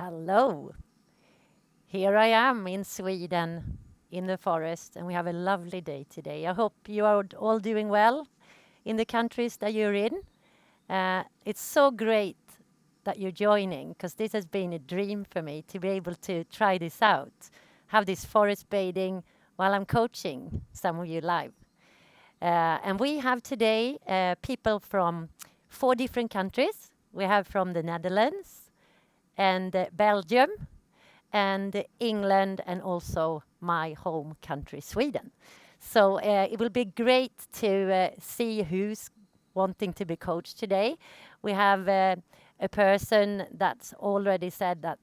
Hello. Here I am in Sweden, in the forest, and we have a lovely day today. I hope you are all doing well in the countries that you're in. It's so great that you're joining, because this has been a dream for me to be able to try this out, have this forest bathing while I'm coaching some of you live. And we have today people from 4 different countries. We have from the Netherlands and Belgium and England and also my home country, Sweden. So it will be great to see who's wanting to be coached today. We have a person that's already said that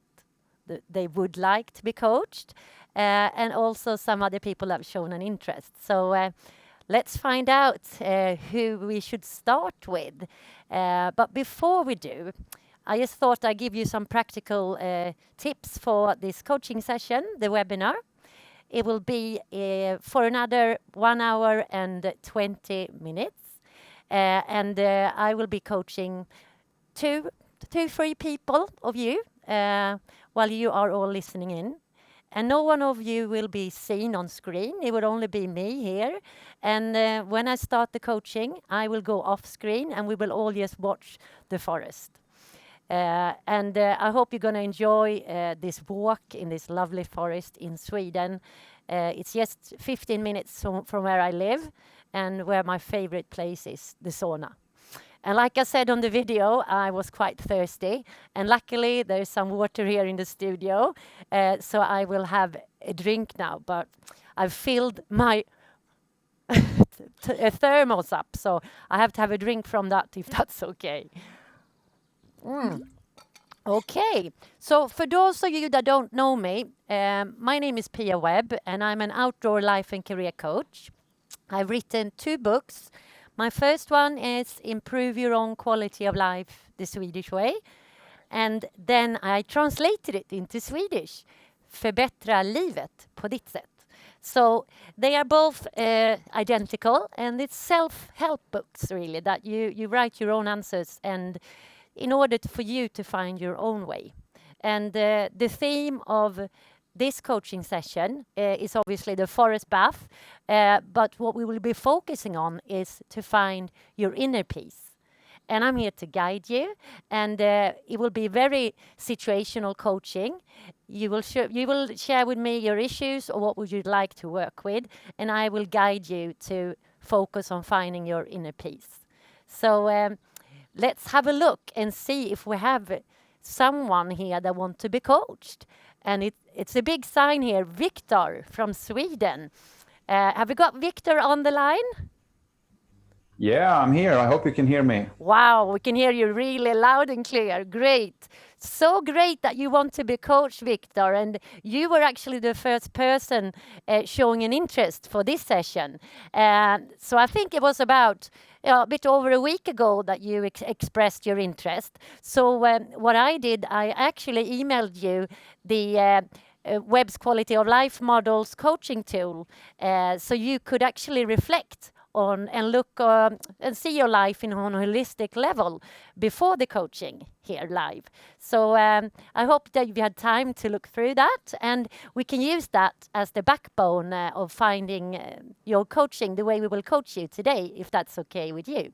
they would like to be coached, and also some other people have shown an interest. So let's find out who we should start with. But before we do, I just thought I'd give you some practical tips for this coaching session, the webinar. It will be for another 1 hour and 20 minutes. And I will be coaching two, 3 people of you while you are all listening in. And no one of you will be seen on screen. It will only be me here. And when I start the coaching, I will go off screen and we will all just watch the forest. And I hope you're going to enjoy this walk in this lovely forest in Sweden. It's just 15 minutes from where I live and where my favorite place is, the sauna. And like I said on the video, I was quite thirsty. And luckily, there's some water here in the studio. So I will have a drink now. But I've filled my thermos up. So I have to have a drink from that, if that's okay. Okay, so for those of you that don't know me, my name is Pia Webb and I'm an outdoor life and career coach. I've written 2 books. My first one is Improve Your Own Quality of Life the Swedish Way. And then I translated it into Swedish. Förbättra livet på ditt sätt. So they are both identical, and it's self-help books really, that you write your own answers and in order for you to find your own way. And the theme of this coaching session is obviously the forest bath, but what we will be focusing on is to find your inner peace. And I'm here to guide you, and it will be very situational coaching. You will share with me your issues or what would you like to work with, and I will guide you to focus on finding your inner peace. So let's have a look and see if we have someone here that wants to be coached. And it's a big sign here, Victor from Sweden. Have we got Victor on the line? Yeah, I'm here. I hope you can hear me. Wow, we can hear you really loud and clear. Great. So great that you want to be coached, Victor. And you were actually the first person showing an interest for this session. So I think it was about a bit over a week ago that you expressed your interest. So what I did, I actually emailed you the Webb's Quality of Life Models coaching tool, so you could actually reflect on and look and see your life on a holistic level before the coaching here live. So I hope that you had time to look through that, and we can use that as the backbone of finding your coaching, the way we will coach you today, if that's okay with you.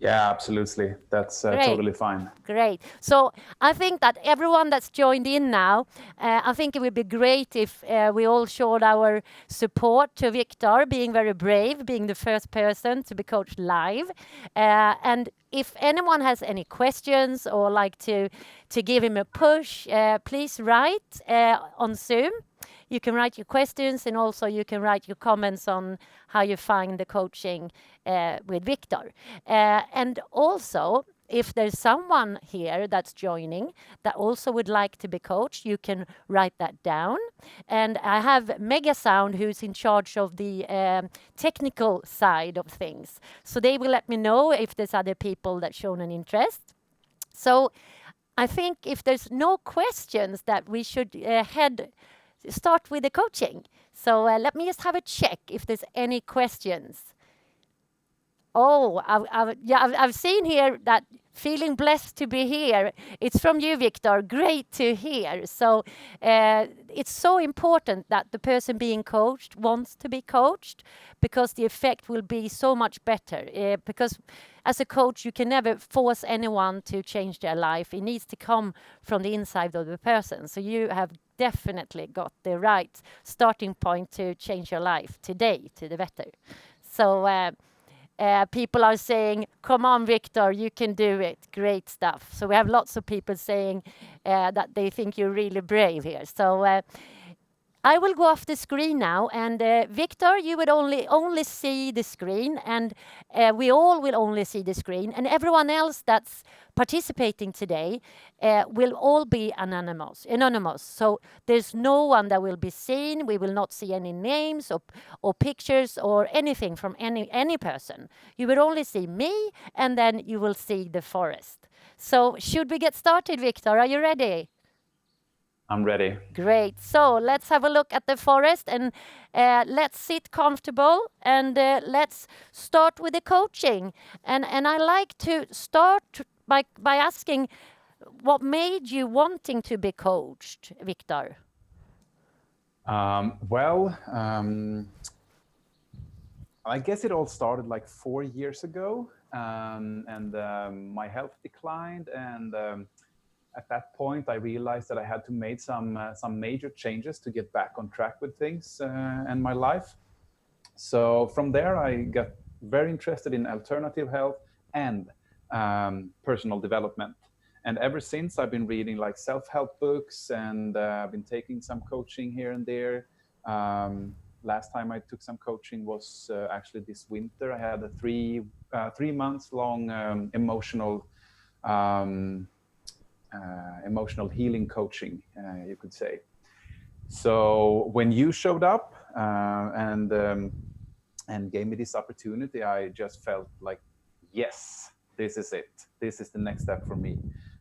Yeah, absolutely. That's totally fine. Great. So I think that everyone that's joined in now, I think it would be great if we all showed our support to Victor, being very brave, being the first person to be coached live. And if anyone has any questions or like to give him a push, please write on Zoom. You can write your questions, and also you can write your comments on how you find the coaching with Victor. And also, if there's someone here that's joining that also would like to be coached, you can write that down. And I have Megasound, who's in charge of the technical side of things. So they will let me know if there's other people that shown an interest. So I think if there's no questions, that we should start with the coaching. So let me just have a check if there's any questions. Oh, I've seen here that feeling blessed to be here. It's from you, Victor. Great to hear. So it's so important that the person being coached wants to be coached, because the effect will be so much better. Because as a coach, you can never force anyone to change their life. It needs to come from the inside of the person. So you have definitely got the right starting point to change your life today to the better. So people are saying, come on, Victor, you can do it. Great stuff. So we have lots of people saying that they think you're really brave here. So I will go off the screen now, and Victor, you would only see the screen, and we all will only see the screen, and everyone else that's participating today will all be anonymous. So there's no one that will be seen. We will not see any names or pictures or anything from any person. You will only see me, and then you will see the forest. So should we get started, Victor? Are you ready? I'm ready. Great. So let's have a look at the forest, and let's sit comfortable, and let's start with the coaching. And I like to start by asking, what made you wanting to be coached, Victor? Well, I guess it all started like 4 years ago, and my health declined, and at that point, I realized that I had to make some major changes to get back on track with things in my life. So from there, I got very interested in alternative health and personal development. And ever since, I've been reading like self-help books, and I've been taking some coaching here and there. Last time I took some coaching was actually this winter. I had a 3 months long um, emotional healing coaching, you could say. So when you showed up and gave me this opportunity, I just felt like, yes, this is it. This is the next step for me.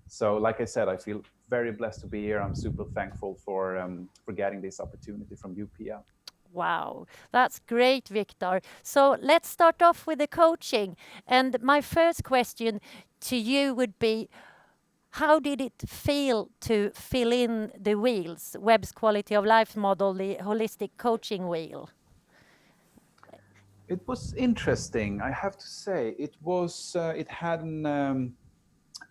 So, like I said, I feel very blessed to be here. I'm super thankful for getting this opportunity from you, Pia. Wow, that's great, Victor. So let's start off with the coaching. And my first question to you would be, how did it feel to fill in the wheels, Webb's quality of life model, the holistic coaching wheel? It was interesting, I have to say. It had an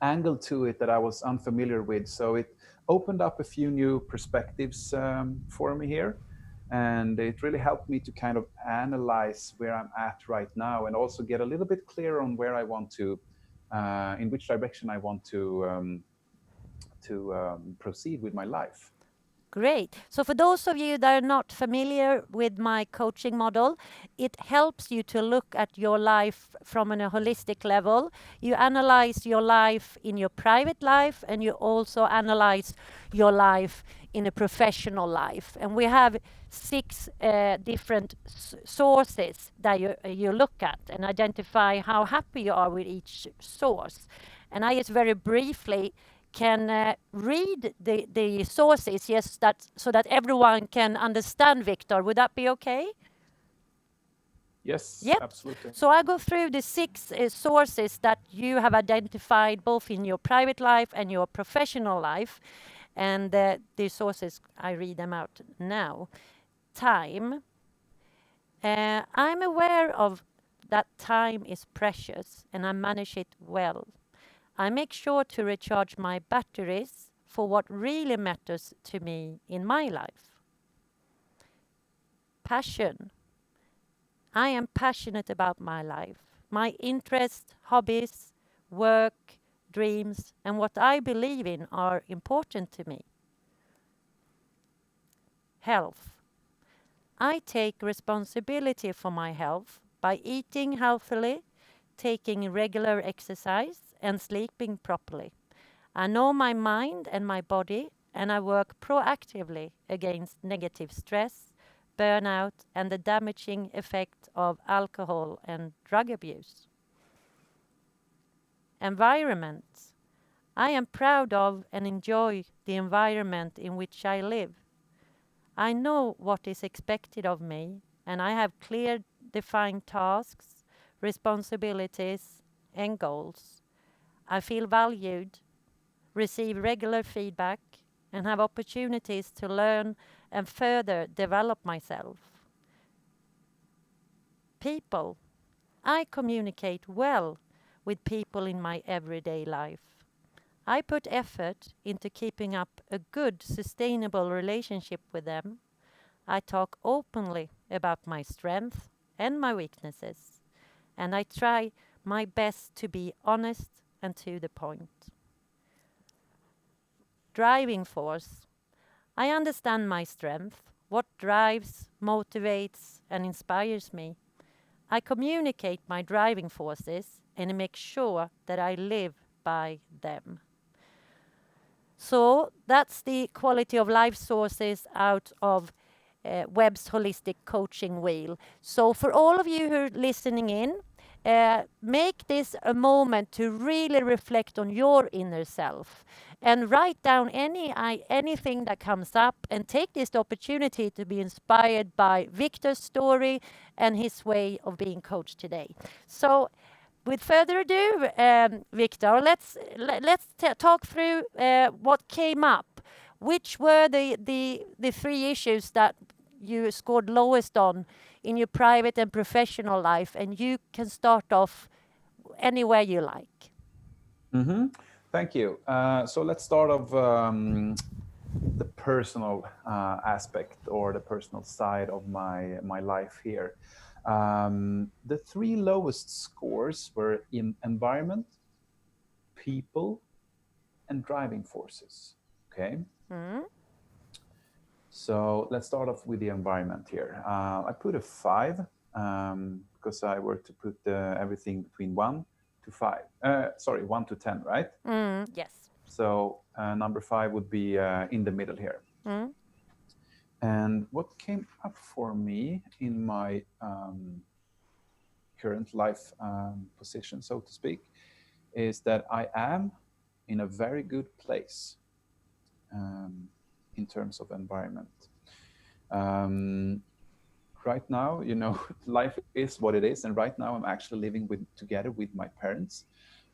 angle to it that I was unfamiliar with. So it opened up a few new perspectives for me here. And it really helped me to kind of analyze where I'm at right now, and also get a little bit clearer on where I want to, in which direction I want to proceed with my life. Great. So for those of you that are not familiar with my coaching model, it helps you to look at your life from a holistic level. You analyze your life in your private life, and you also analyze your life in a professional life. And we have 6 different sources that you look at and identify how happy you are with each source. And I just very briefly can read the sources, yes, so that everyone can understand, Victor. Would that be okay? Yes, Yep. absolutely. So I go through the 6 sources that you have identified both in your private life and your professional life. And the sources, I read them out now. Time. I'm aware of that time is precious, and I manage it well. I make sure to recharge my batteries for what really matters to me in my life. Passion. I am passionate about my life, my interests, hobbies, work, dreams, and what I believe in are important to me. Health. I take responsibility for my health by eating healthily, taking regular exercise, and sleeping properly. I know my mind and my body, and I work proactively against negative stress, burnout, and the damaging effect of alcohol and drug abuse. Environment. I am proud of and enjoy the environment in which I live. I know what is expected of me, and I have clear, defined tasks, responsibilities, and goals. I feel valued, receive regular feedback, and have opportunities to learn and further develop myself. People. I communicate well with people in my everyday life. I put effort into keeping up a good, sustainable relationship with them. I talk openly about my strengths and my weaknesses, and I try my best to be honest and to the point. Driving force. I understand my strength, what drives, motivates, and inspires me. I communicate my driving forces and make sure that I live by them. So that's the quality of life sources out of Webb's holistic coaching wheel. So for all of you who are listening in, make this a moment to really reflect on your inner self and write down anything that comes up and take this opportunity to be inspired by Victor's story and his way of being coached today. So with further ado, Victor, let's talk through what came up. Which were the three issues that you scored lowest on in your private and professional life? And you can start off anywhere you like. Mm-hmm. Thank you. So let's start off the personal aspect or the personal side of my life here. The three lowest scores were in environment, people, and driving forces. Okay. Mm. So let's start off with the environment here. I put a 5 because I were to put everything between 1 to 5. Sorry, 1 to 10, right? Yes. So number 5 would be in the middle here. Mm. And what came up for me in my current life position, so to speak, is that I am in a very good place in terms of environment. Right now, life is what it is, and right now I'm actually living together with my parents,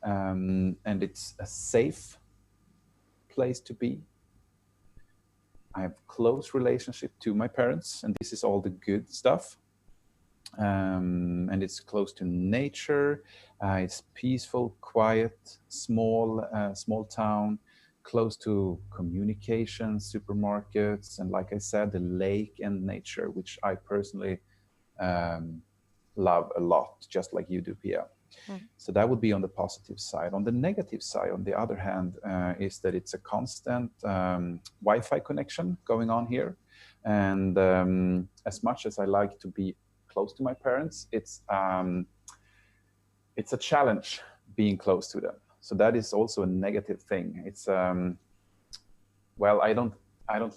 and it's a safe place to be. I have close relationship to my parents, and this is all the good stuff. And it's close to nature. It's peaceful, quiet, small town, close to communication, supermarkets, and like I said, the lake and nature, which I personally um, love a lot, just like you do, Pia. So that would be on the positive side. On the negative side, on the other hand, is that it's a constant Wi-Fi connection going on here. And as much as I like to be close to my parents, it's a challenge being close to them. So that is also a negative thing. It's well, I don't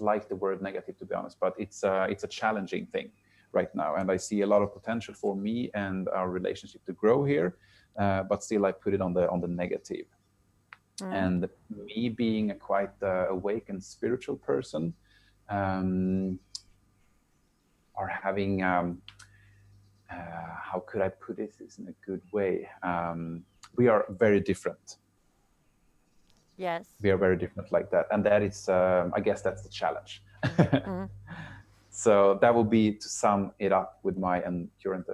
like the word negative, to be honest, but it's a challenging thing right now, and I see a lot of potential for me and our relationship to grow here, but still I put it on the negative. And me being a quite awake and spiritual person, are having how could I put this in a good way? We are very different. Yes. We are very different like that, and that is, I guess, that's the challenge. So that would be to sum it up with my current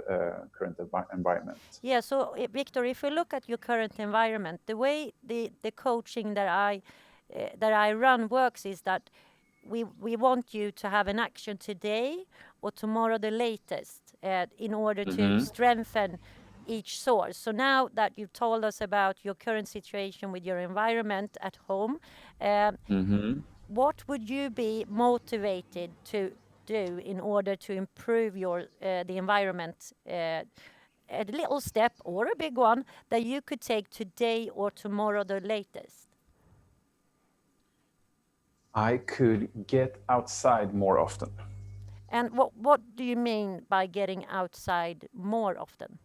environment. Yeah, so Victor, if we look at your current environment, the way the coaching that I run works is that we want you to have an action today or tomorrow the latest in order to strengthen each source. So now that you've told us about your current situation with your environment at home, what would you be motivated to do in order to improve your the environment? A little step or a big one that you could take today or tomorrow the latest? I could get outside more often. And what do you mean by getting outside more often?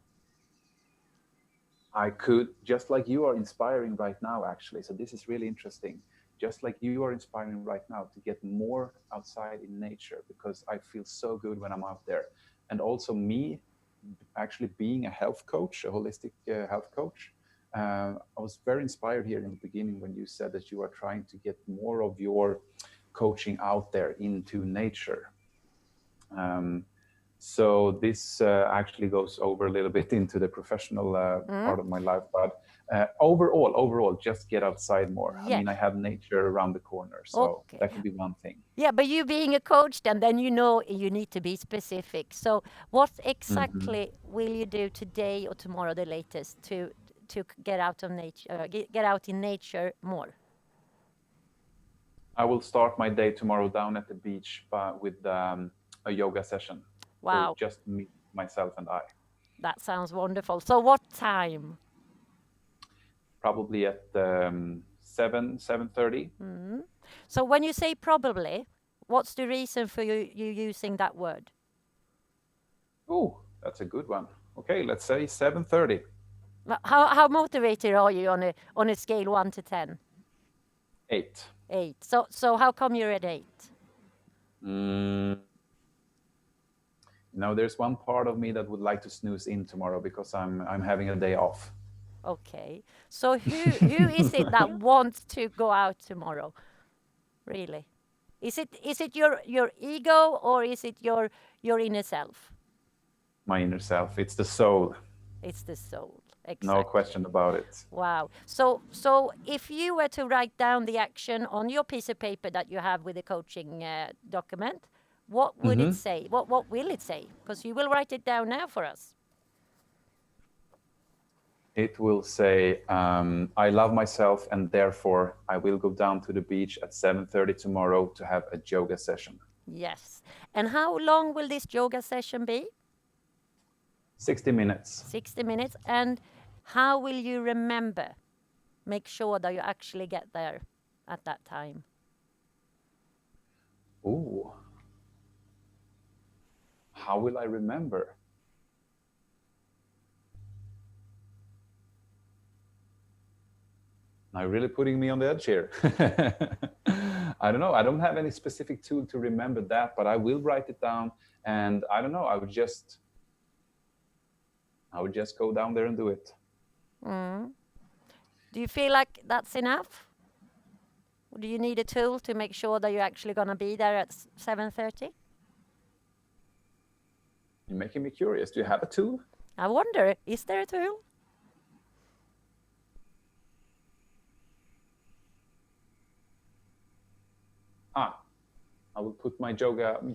I could, just like you are inspiring right now, actually. So this is really interesting. Just like you are inspiring right now to get more outside in nature, because I feel so good when I'm out there. And also me actually being a health coach, a holistic health coach, I was very inspired here in the beginning when you said that you are trying to get more of your coaching out there into nature. Um, so this actually goes over a little bit into the professional Mm? part of my life, but overall, just get outside more. I Yeah. mean, I have nature around the corner, so Okay. that could be one thing. Yeah, but you being a coach, then you know you need to be specific. So, what Hmm. exactly will you do today or tomorrow, the latest, to get out of nature, get out in nature more? I will start my day tomorrow down at the beach with a yoga session. So Wow, just me, myself, and I. that sounds wonderful. So, what time? Probably at 7:30. Mm. So, when you say probably, what's the reason for you using that word? Oh, that's a good one. Okay, let's say 7:30. How motivated are you on a scale 1 to 10? 8. 8. So how come you're at 8? Mm. Now there's one part of me that would like to snooze in tomorrow because I'm having a day off. Okay. So who is it that wants to go out tomorrow? Really? Is it your ego, or is it your inner self? My inner self. It's the soul. It's the soul. No Exactly. question about it. Wow. So if you were to write down the action on your piece of paper that you have with the coaching document, what would it Hmm. say? What will it say? Because you will write it down now for us. It will say, I love myself and therefore I will go down to the beach at 7:30 tomorrow to have a yoga session. Yes. And how long will this yoga session be? 60 minutes. 60 minutes. And how will you remember? Make sure that you actually get there at that time. Ooh, how will I remember? Now you're really putting me on the edge here. I don't know. I don't have any specific tool to remember that, but I will write it down. And I don't know. I would just go down there and do it. Mm. Do you feel like that's enough? Or do you need a tool to make sure that you're actually going to be there at 7:30? You're making me curious. Do you have a tool? I wonder, is there a tool? Ah, I will put my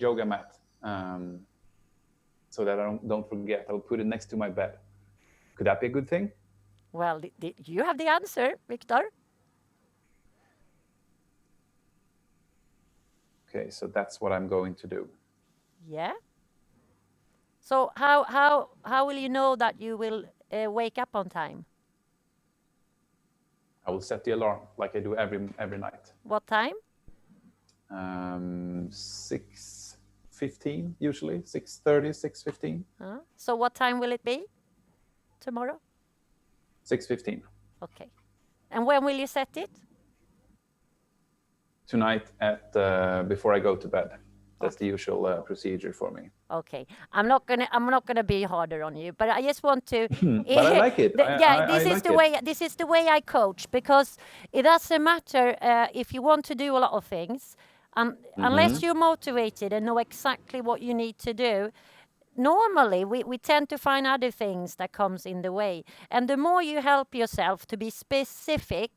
yoga mat so that I don't forget. I will put it next to my bed. Could that be a good thing? Well, you have the answer, Victor. Okay, so that's what I'm going to do. Yeah. So how will you know that you will wake up on time? I will set the alarm like I do every night. What time? 6:15 usually, 6:30, 6:15. So what time will it be tomorrow? 6:15 Okay. And when will you set it? tonight at before I go to bed. That's the Okay. usual procedure for me. Okay. I'm not gonna be harder on you, but I just want to. But I like it. Yeah, I this is like the it. way. This is the way I coach, because it doesn't matter if you want to do a lot of things, unless you're motivated and know exactly what you need to do. Normally we tend to find other things that comes in the way, and the more you help yourself to be specific,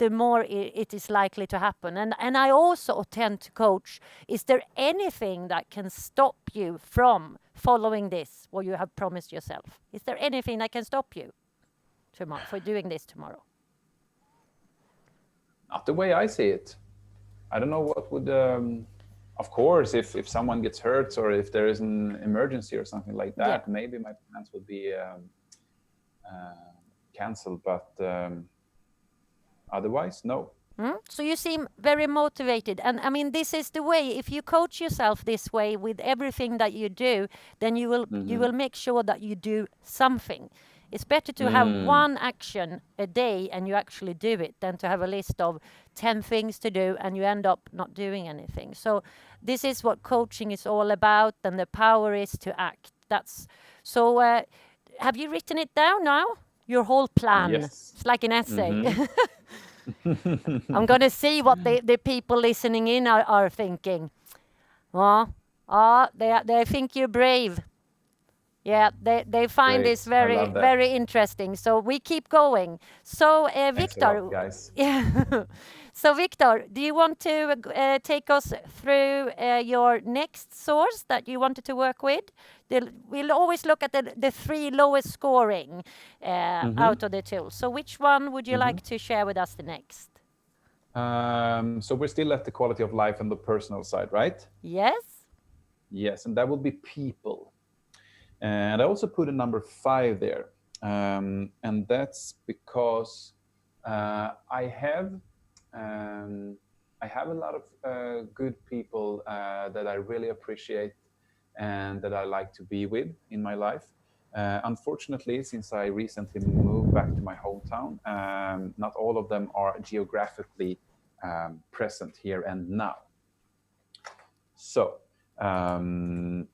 the more it is likely to happen. And I also tend to coach, is there anything that can stop you from following this, what you have promised yourself? Is there anything that can stop you tomorrow for doing this tomorrow? Not the way I see it. I don't know what would. Of course, if someone gets hurt or if there is an emergency or something like Yeah. that, maybe my plans would be canceled. But otherwise, no. So you seem very motivated. And I mean, this is the way. If you coach yourself this way with everything that you do, then you will make sure that you do something. It's better to have one action a day and you actually do it than to have a list of 10 things to do and you end up not doing anything. So this is what coaching is all about, and the power is to act. That's so. Have you written it down now? your whole plan. Yes. It's like an essay. Mm-hmm. I'm going to see what the people listening in are thinking. Oh, they think you're brave. Yeah, they find this Great. I very love that. very interesting. So we keep going. So Thanks a lot, Victor, guys. yeah. So Victor, do you want to take us through your next source that you wanted to work with? We'll always look at the three lowest scoring Mm-hmm. out of the tools. So which one would you Mm-hmm. like to share with us the next? So we're still at the quality of life and the personal side, right? Yes. Yes, and that will be people. And I also put a number 5 there. And that's because I have um, I have a lot of good people that I really appreciate and that I like to be with in my life. Unfortunately, since I recently moved back to my hometown, not all of them are geographically present here and now. So um,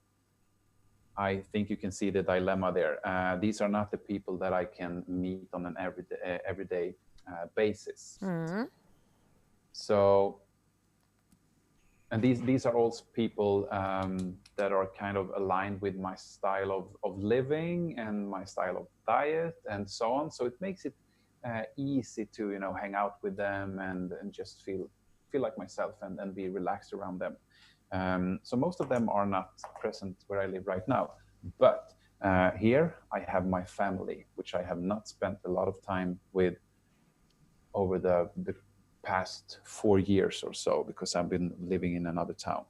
I think you can see the dilemma there. These are not the people that I can meet on an everyday basis. Mm. So, and these are also people that are kind of aligned with my style of living and my style of diet and so on. So it makes it easy to hang out with them and just feel like myself and be relaxed around them. So most of them are not present where I live right now, but here I have my family, which I have not spent a lot of time with over the past 4 years or so because I've been living in another town.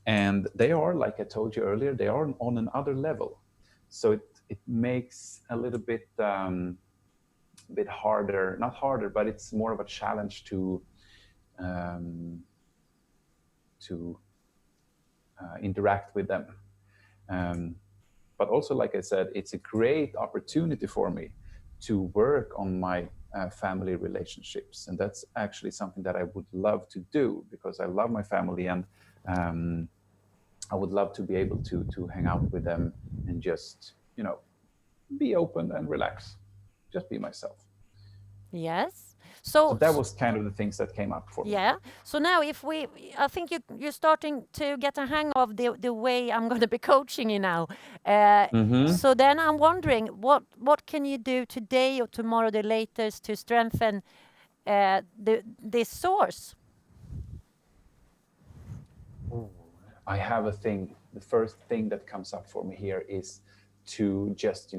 And they are, like I told you earlier, they are on another level. So it makes a little bit harder, not harder, but it's more of a challenge um, to interact with them. Um, but also, like I said, it's a great opportunity for me to work on my family relationships, and that's actually something that I would love to do because I love my family, and um, I would love to be able to hang out with them and just be open and relax, just be myself. Yes. So So, that was kind of the things that came up for me. yeah. So now, I think you're starting to get a hang of the way I'm going to be coaching you now. Uh, Mm-hmm. so then I'm wondering, what can you do today or tomorrow, the latest, to strengthen this source? I have a thing. The first thing that comes up for me here is to just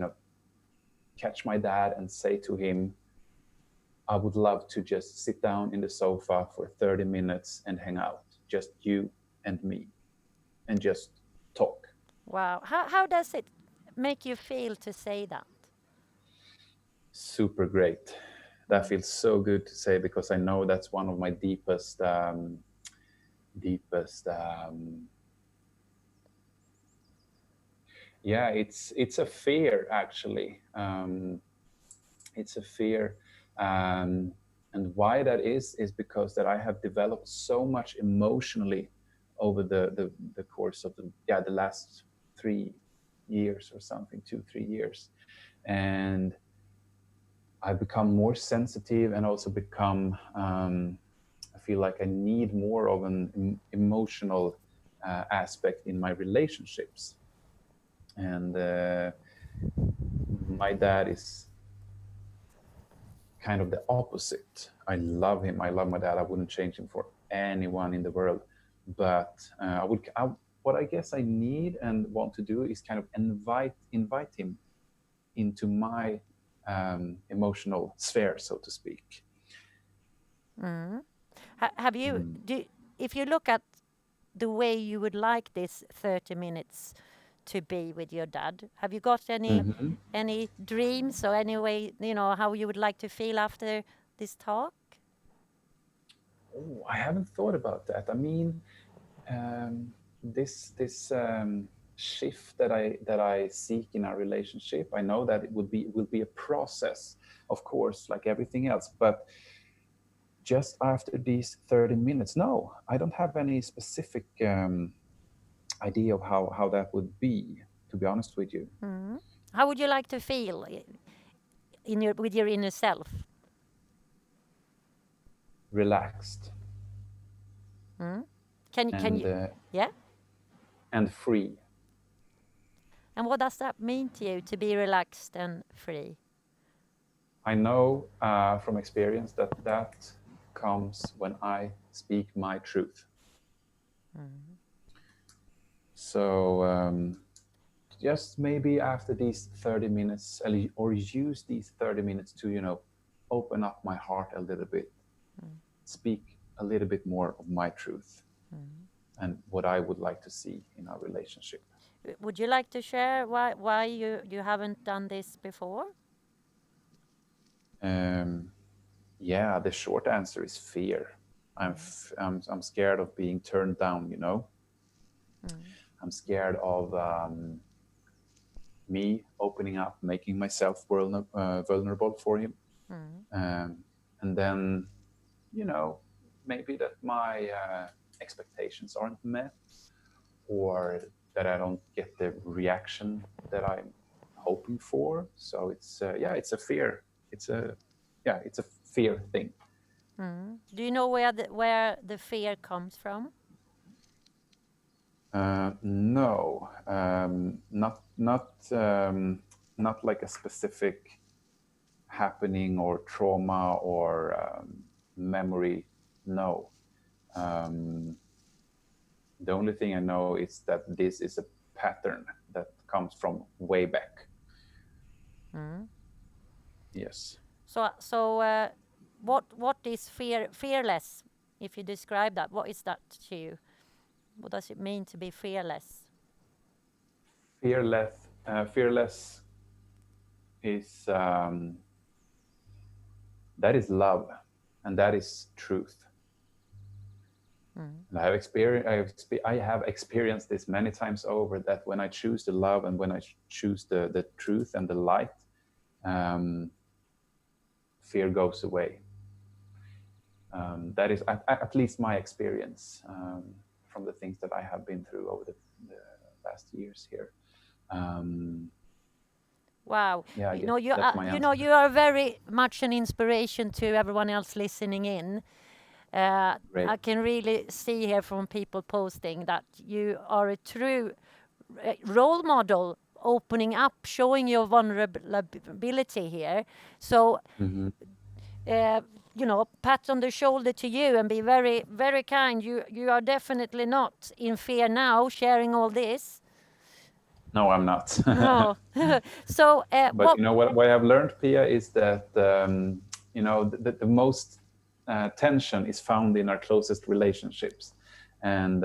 catch my dad and say to him, I would love to just sit down in the sofa for 30 minutes and hang out, just you and me, and just talk. Wow. How does it make you feel to say that? Super great. That feels so good to say because I know that's one of my deepest. Yeah, it's a fear actually. It's a fear, um, and why that is because that I have developed so much emotionally over the course of the last 3 years or something, 2 3 years, and I've become more sensitive and also become I feel like I need more of an emotional aspect in my relationships, and my dad is kind of the opposite. I love him. I love my dad. I wouldn't change him for anyone in the world. But what I guess I need and want to do is kind of invite him into my emotional sphere, so to speak. Mm. Have you Mm. if you look at the way you would like this 30 minutes to be with your dad, have you got Mm-hmm. any dreams or any way, how you would like to feel after this talk? Oh, I haven't thought about that. I mean, um, this shift that I seek in our relationship, I know that it will be a process, of course, like everything else. But just after these 30 minutes, no, I don't have any specific idea of how that would be. To be honest with you, Mm. How would you like to feel? with your inner self? Relaxed Mm? Can and you? Yeah. free. And what does that mean to you to be relaxed and free? I know from experience that comes when I speak my truth. Mm. So just maybe after these 30 minutes, or use these 30 minutes to, open up my heart a little bit, Mm. speak a little bit more of my truth Mm. and what I would like to see in our relationship. Would you like to share why you haven't done this before? Um, yeah, the short answer is fear. I'm scared of being turned down. Mm. I'm scared of me opening up, making myself vulnerable for him, Mm. um, and then maybe that my expectations aren't met, or that I don't get the reaction that I'm hoping for. So it's a fear. It's a it's a fear thing. Mm. Do you know where the fear comes from? No, not like a specific happening or trauma or memory. No. Um, the only thing I know is that this is a pattern that comes from way back. Mm. Yes. So what is fearless? If you describe that, what is that to you? What does it mean to be fearless? Fearless is that is love, and that is truth. Mm. And I have experienced this many times over, that when I choose the love and when I choose the truth and the light, um, fear goes away. That is at least my experience from the things that I have been through over the last years here. Um, Wow. yeah, I You guess know, you that's are, my you answer. know, you are very much an inspiration to everyone else listening in. Great. I can really see here from people posting that you are a true role model, opening up, showing your vulnerability here. So, Mm-hmm. uh, pat on the shoulder to you and be very, very kind. You are definitely not in fear now, sharing all this. No, I'm not. No. So, But what I've learned, Pia, is that the most tension is found in our closest relationships, and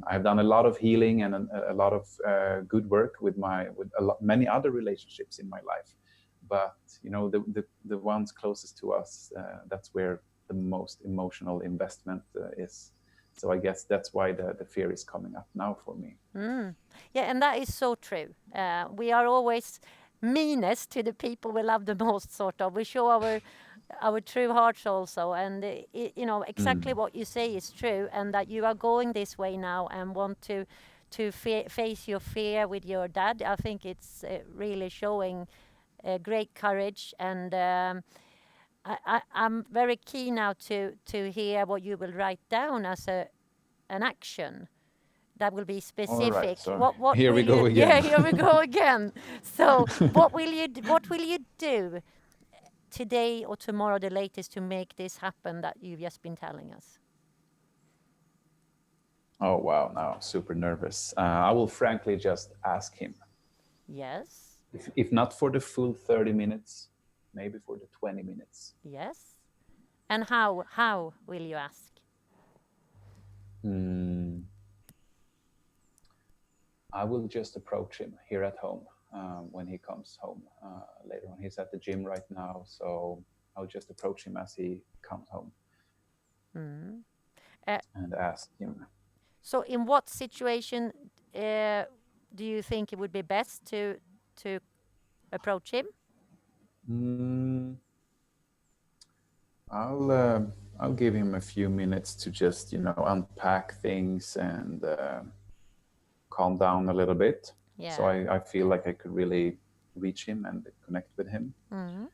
I've done a lot of healing and a lot of good work with many other relationships in my life. But the ones closest to us, that's where the most emotional investment is. So I guess that's why the fear is coming up now for me. Yeah, and that is so true. We are always meanest to the people we love the most, sort of. We show our true hearts also, and exactly Mm. what you say is true, and that you are going this way now and want to face your fear with your dad. I think it's really showing great courage, and I'm very keen now to hear what you will write down as an action that will be All right, specific. so What here we will you? go Yeah, again. here we go again. So what will you do today or tomorrow, the latest, to make this happen that you've just been telling us? Oh, wow. Now I'm super nervous. I will frankly just ask him. Yes, If not for the full 30 minutes, maybe for the 20 minutes. yes. And how will you ask? Mm, I will just approach him here at home when he comes home later on. He's at the gym right now, so I'll just approach him as he comes home Mm. Uh, and ask him. so, in what situation do you think it would be best to approach him? Mm, I'll give him a few minutes to just unpack things and calm down a little bit, so Yeah. I feel like I could really reach him and connect with him. Mm.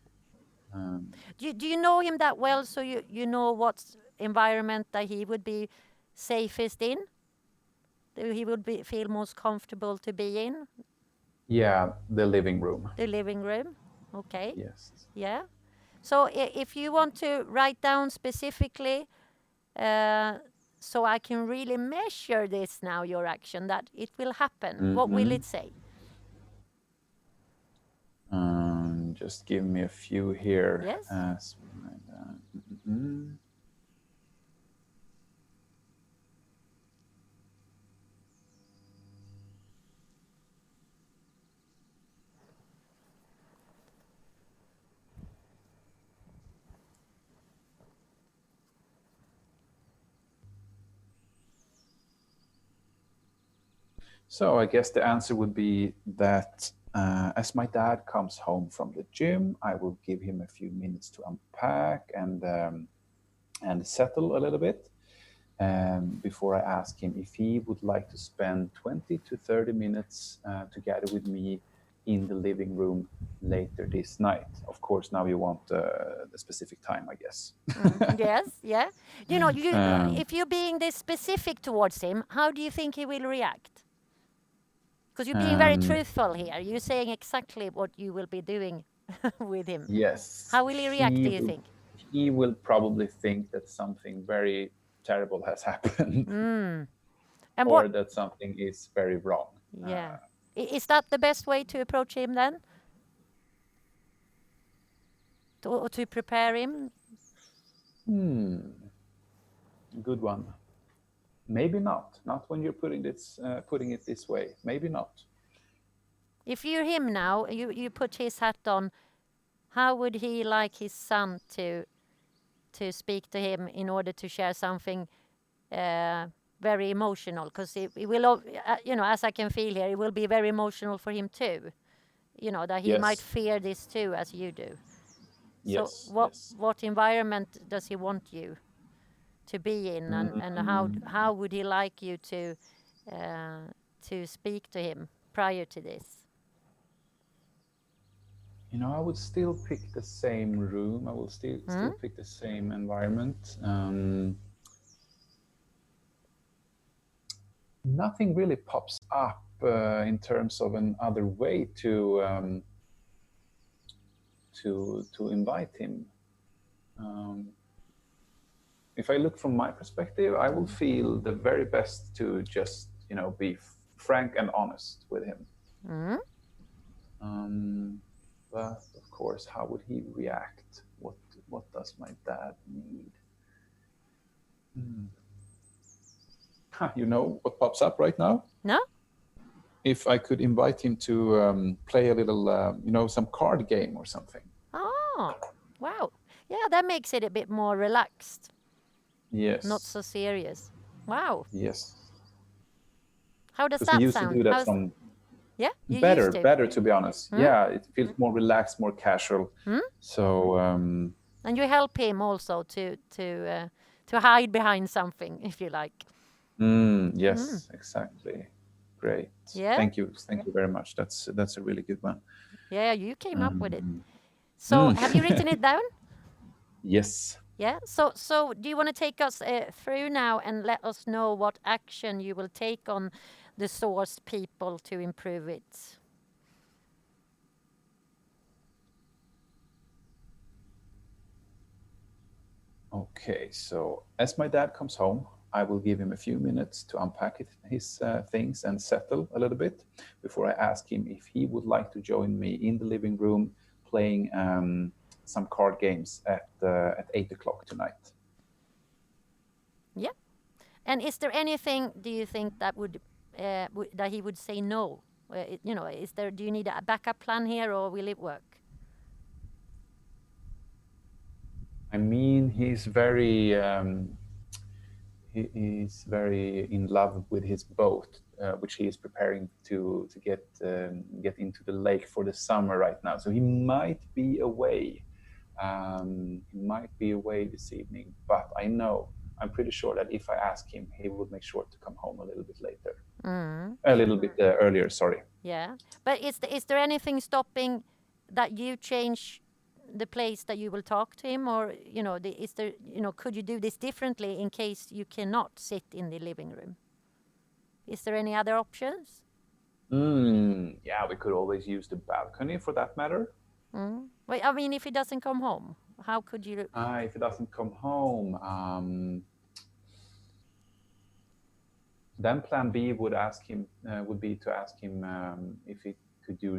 Do you know him that well, so you know what environment that he would be safest in? That he would feel most comfortable to be in? Yeah, the living room. The living room? Okay. Yes. Yeah. So if you want to write down specifically, so I can really measure this now, your action, that it will happen, what will Mm-hmm. it say? Just give me a few here. Yes. Mm-mm. So I guess the answer would be that as my dad comes home from the gym, I will give him a few minutes to unpack and settle a little bit before I ask him if he would like to spend 20 to 30 minutes together with me in the living room later this night. Of course, now you want the specific time, I guess. Yes, yeah. You know, um, if you're being this specific towards him, how do you think he will react? Because you're being very um, truthful here. You're saying exactly what you will be doing with him. yes, How will he react, do you think? he will probably think that something very terrible has happened And what? or that something is very wrong. Yeah. Is that the best way to approach him then? To prepare him? Hmm, good one. Maybe not. Not when you're putting it this way. Maybe not. If you're him now, you put his hat on, how would he like his son to speak to him in order to share something very emotional? Because it will, as I can feel here, it will be very emotional for him too. That he might Yes. fear this too, as you do. So Yes. what Yes. what environment does he want you to be in, and how would he like you to speak to him prior to this? I would still pick the same room. I will still Hmm? pick the same environment. Nothing really pops up in terms of another way to invite him. Um, if I look from my perspective, I will feel the very best to just be frank and honest with him. Hmm? Um, but of course, how would he react? What does my dad need? Hmm. You know what pops up right now? No? If I could invite him to play a little, some card game or something. Oh, wow. Yeah, that makes it a bit more relaxed, not Yes, so serious. Wow. yes. How does Because he that used to sound? do that from Yeah, you used better, to. better to be honest. Hmm? Yeah, it feels more relaxed, more casual. Hmm? So And you help him also to hide behind something, if you like. yes, exactly. Great. Yeah, Thank you very much. That's a really good one. yeah, you came up with it. Um, So, mm, have you written it down? yes. Yeah. So do you want to take us through now and let us know what action you will take on the sourced people to improve it? Okay, so as my dad comes home, I will give him a few minutes to unpack his things and settle a little bit before I ask him if he would like to join me in the living room playing some card games at 8 o'clock tonight. Yeah. And is there anything do you think that that he would say no? Is there? Do you need a backup plan here, or will it work? I mean, he's very in love with his boat, which he is preparing to get into the lake for the summer right now. So he might be away. He might be away this evening, but I'm pretty sure that if I ask him, he would make sure to come home a little bit later, Mm. a little bit earlier. Sorry. Yeah. But is there anything stopping that you change the place that you will talk to him, or is there, could you do this differently in case you cannot sit in the living room? Is there any other options? Yeah, we could always use the balcony for that matter. Well, I mean, if he doesn't come home, how could you? If he doesn't come home, then Plan B would be to ask him if he could do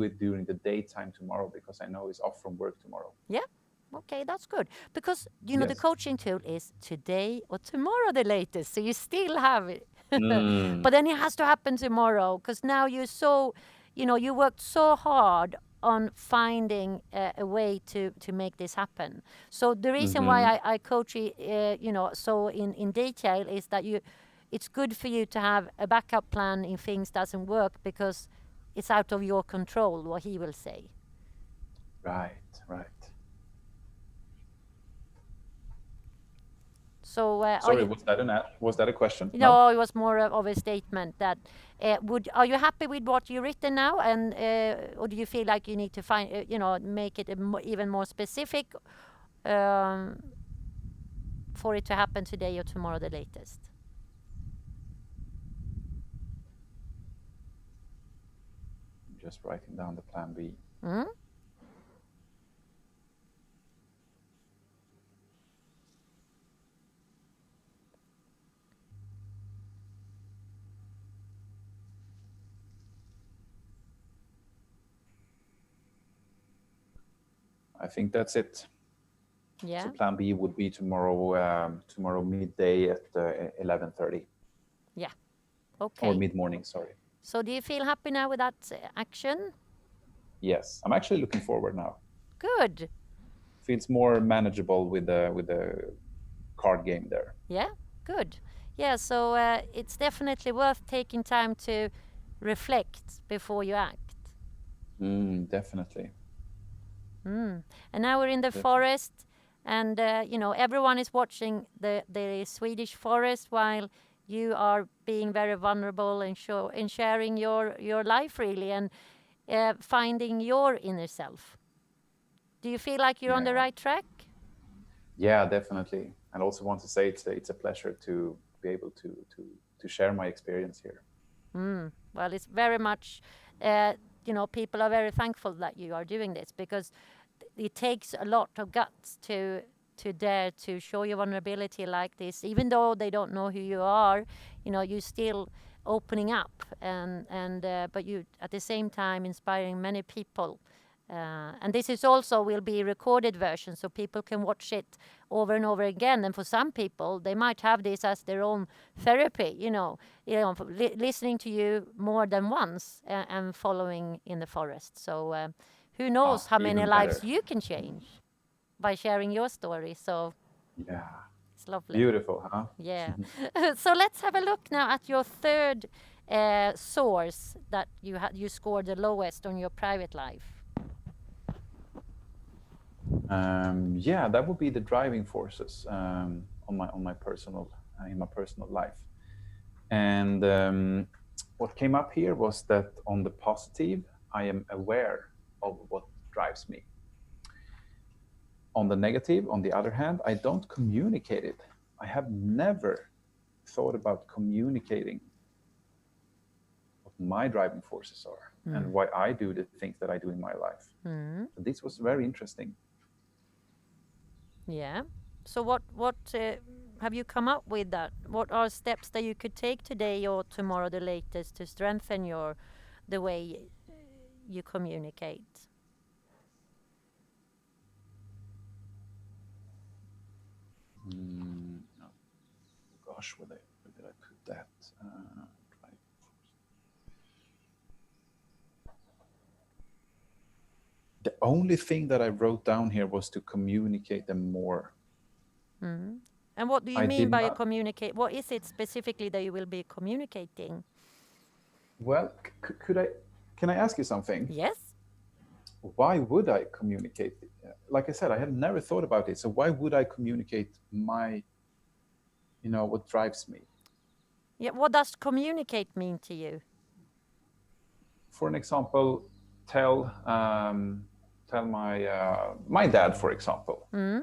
it during the daytime tomorrow, because I know he's off from work tomorrow. Yeah. Okay, that's good. Because, the Yes. coaching tool is today or tomorrow the latest. So you still have it. Mm. But then it has to happen tomorrow, because now you're so, you worked so hard on finding a way to make this happen. So the reason why I coach you, so in detail is that it's good for you to have a backup plan if things doesn't work, because it's out of your control what he will say. Right. So Sorry, was that a question? no, it was more of a statement that are you happy with what you've written now, and or do you feel like you need to find make it even more specific um, for it to happen today or tomorrow the latest? I'm just writing down the Plan B. I think that's it. Yeah. So Plan B would be tomorrow midday at 11:30. Yeah. Okay. Or mid-morning, sorry. So do you feel happy now with that action? Yes, I'm actually looking forward now. Good. Feels more manageable with the card game there. Yeah. Good. Yeah. So it's definitely worth taking time to reflect before you act. Definitely. And now we're in the forest, and everyone is watching the Swedish forest while you are being very vulnerable and sharing your life really, and finding your inner self. Do you feel like you're on the right track? Yeah, definitely. And also want to say it's a pleasure to be able to share my experience here. Well, it's very much, people are very thankful that you are doing this, because it takes a lot of guts to dare to show your vulnerability like this, even though they don't know who you are. You still opening up, and but you at the same time inspiring many people. And this is also will be a recorded version, so people can watch it over and over again. And for some people, they might have this as their own therapy. Listening to you more than once and following in the forest. So who knows how many lives you can change by sharing your story. So yeah, it's lovely. Beautiful, huh? Yeah. So let's have a look now at your third source that you scored the lowest on your private life. Yeah, that would be the driving forces on my personal in my personal life. And what came up here was that on the positive, I am aware of what drives me. On the negative, on the other hand, I don't communicate it. I have never thought about communicating what my driving forces are and why I do the things that I do in my life. So this was very interesting. Yeah. So what have you come up with that? What are steps that you could take today or tomorrow the latest to strengthen the way you communicate? Oh, gosh, where did I put that? The only thing that I wrote down here was to communicate them more. And what do you mean by communicate? What is it specifically that you will be communicating? Well, can I ask you something? Yes. Why would I communicate? Like I said, I had never thought about it. So why would I communicate what drives me? Yeah. What does communicate mean to you? For an example, tell tell my dad, for example, Mm.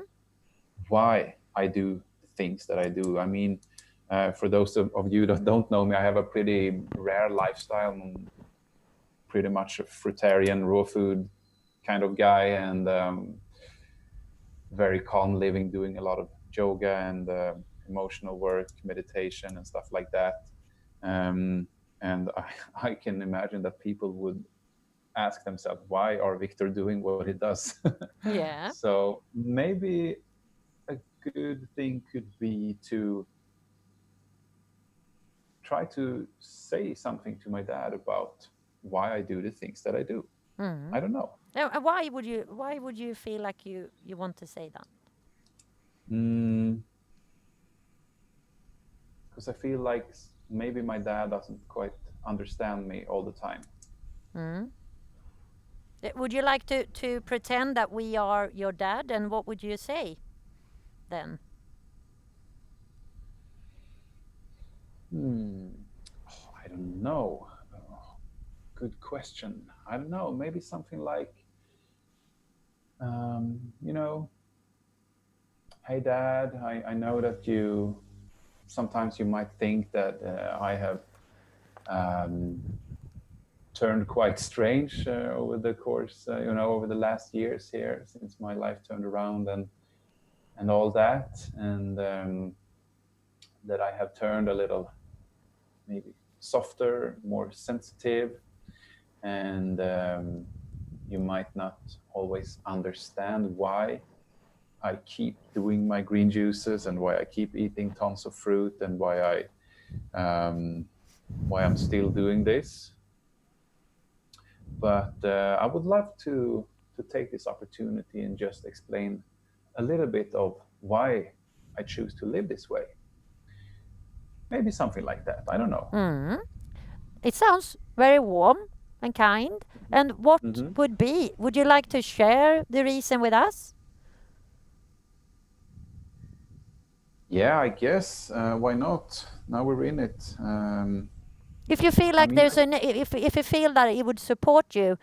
why I do things that I do. I mean, for those of you that don't know me, I have a pretty rare lifestyle. I'm pretty much a fruitarian, raw food kind of guy, and very calm living, doing a lot of yoga and emotional work, meditation, and stuff like that. And I can imagine that people would ask themselves, why are Victor doing what he does? Yeah. So maybe a good thing could be to try to say something to my dad about why I do the things that I do. Mm. I don't know. Why would you feel like you want to say that? Mm, because I feel like maybe my dad doesn't quite understand me all the time. Mm. Would you like to pretend that we are your dad, and what would you say then? Hmm. Oh, I don't know. Oh, good question. I don't know. Maybe something like, you know, hey, Dad, I know that you sometimes you might think that I have um, turned quite strange over the course, over the last years here since my life turned around and all that, and that I have turned a little maybe softer, more sensitive, and you might not always understand why I keep doing my green juices and why I keep eating tons of fruit and um, why I'm still doing this. But I would love to take this opportunity and just explain a little bit of why I choose to live this way. Maybe something like that. I don't know. Mm. It sounds very warm and kind. And what Hmm. would you like to share the reason with us? Yeah, I guess. Why not? Now we're in it. If you feel I like mean, there's an if you feel that it would support you,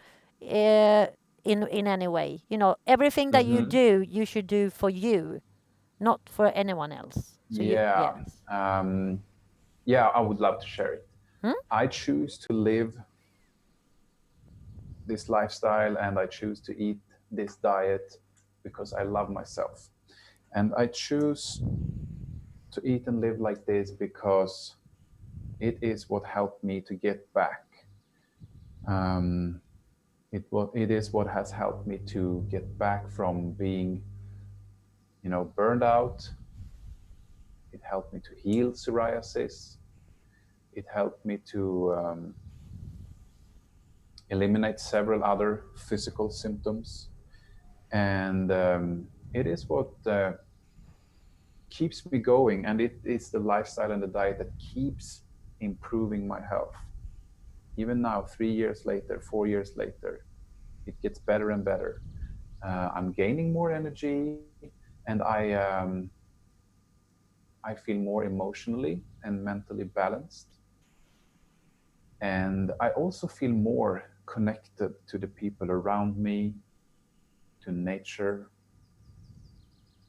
uh, in any way, everything that you mhm. do, you should do for you, not for anyone else. So you Yeah, yes. um, yeah, I would love to share it. Hmm? I choose to live this lifestyle and I choose to eat this diet because I love myself. And I choose to eat and live like this because it is what helped me to get back. Um, it is what has helped me to get back from being, burned out. It helped me to heal psoriasis. It helped me to eliminate several other physical symptoms. And it is what keeps me going. And it is the lifestyle and the diet that keeps improving my health. Even now, 3 years later, 4 years later, it gets better and better. I'm gaining more energy, and I feel more emotionally and mentally balanced. And I also feel more connected to the people around me, to nature,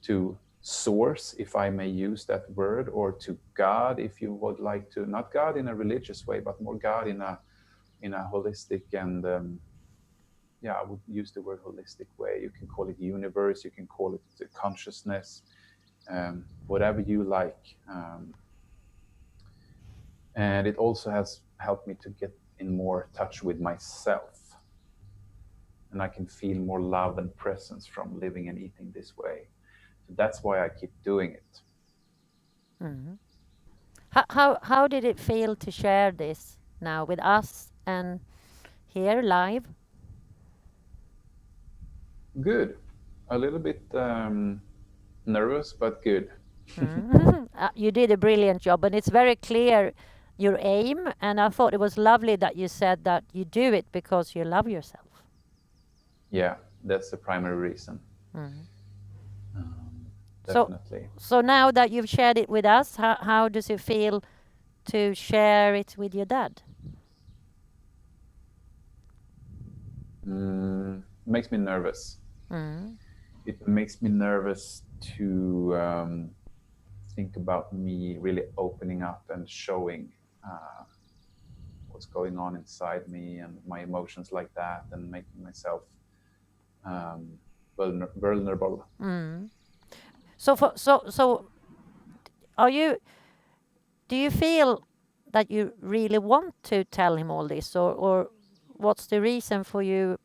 to source, if I may use that word, or to God, if you would like to, not God in a religious way, but more God in a holistic and yeah, I would use the word holistic way. You can call it universe, you can call it the consciousness, whatever you like. And it also has helped me to get in more touch with myself. And I can feel more love and presence from living and eating this way. So that's why I keep doing it. Mhm. How did it feel to share this now with us and here live? Good. A little bit nervous, but good. Mhm. You did a brilliant job, and it's very clear your aim. And I thought it was lovely that you said that you do it because you love yourself. Yeah, that's the primary reason. Mhm. Um, So, Definitely. so now that you've shared it with us, how does it feel to share it with your dad? Mm. makes me nervous. Mm. It makes me nervous to think about me really opening up and showing uh, what's going on inside me and my emotions like that, and making myself um, vulnerable. Mm. So are you do you feel that you really want to tell him all this, or what's the reason for you,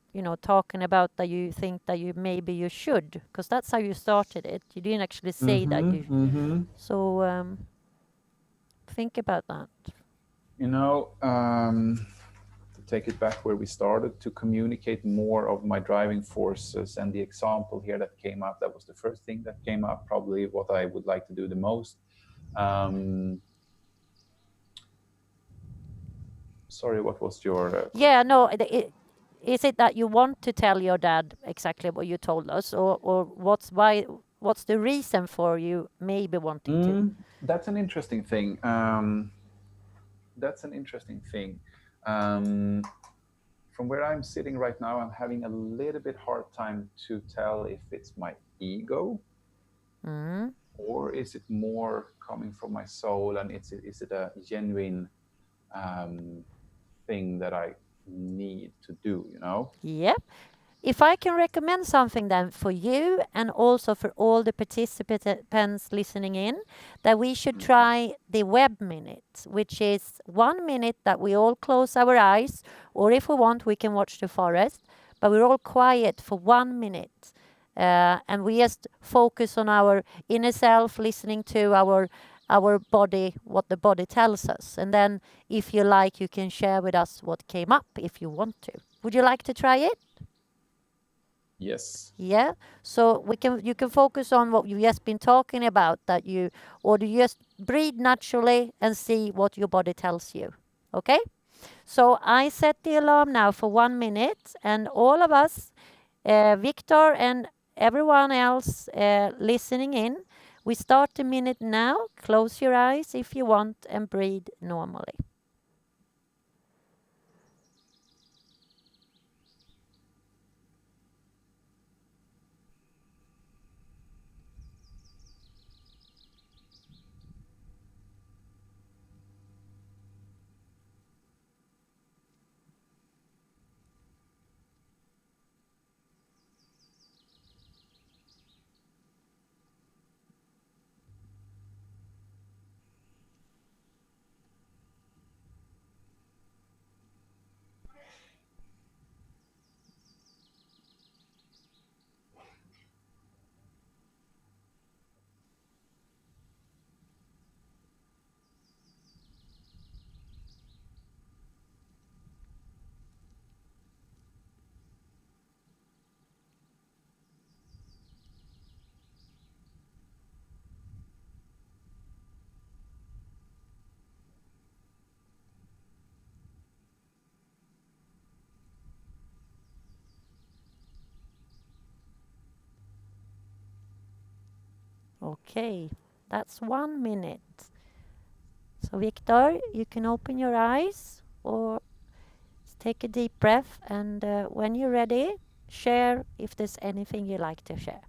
talking about that you think that maybe you should? Because that's how you started it. You didn't actually say that Mm-hmm. you. Mm-hmm. So think about that. You know, to take it back where we started, to communicate more of my driving forces and the example here that came up. That was the first thing that came up. Probably what I would like to do the most. Um, Sorry, what was your Yeah, question? no. Is it that you want to tell your dad exactly what you told us, or what's the reason for you maybe wanting to? That's an interesting thing. That's an interesting thing. Um, from where I'm sitting right now, I'm having a little bit hard time to tell if it's my ego Mm. or is it more coming from my soul, and is it a genuine um, thing that I need to do? You know. Yeah. If I can recommend something then for you and also for all the participants listening in, that we should Mhm. try the Webb Minute, which is 1 minute that we all close our eyes, or if we want, we can watch the forest, but we're all quiet for 1 minute. And we just focus on our inner self, listening to our body, what the body tells us. And then, if you like, you can share with us what came up if you want to. Would you like to try it? Yes. Yeah. So you can focus on what you've just been talking about, that you or you just breathe naturally and see what your body tells you. Okay? So I set the alarm now for 1 minute, and all of us, Victor and everyone else listening in, we start the minute now. Close your eyes if you want and breathe normally. Okay. That's 1 minute. So Victor, you can open your eyes or take a deep breath, and when you're ready, share if there's anything you like to share.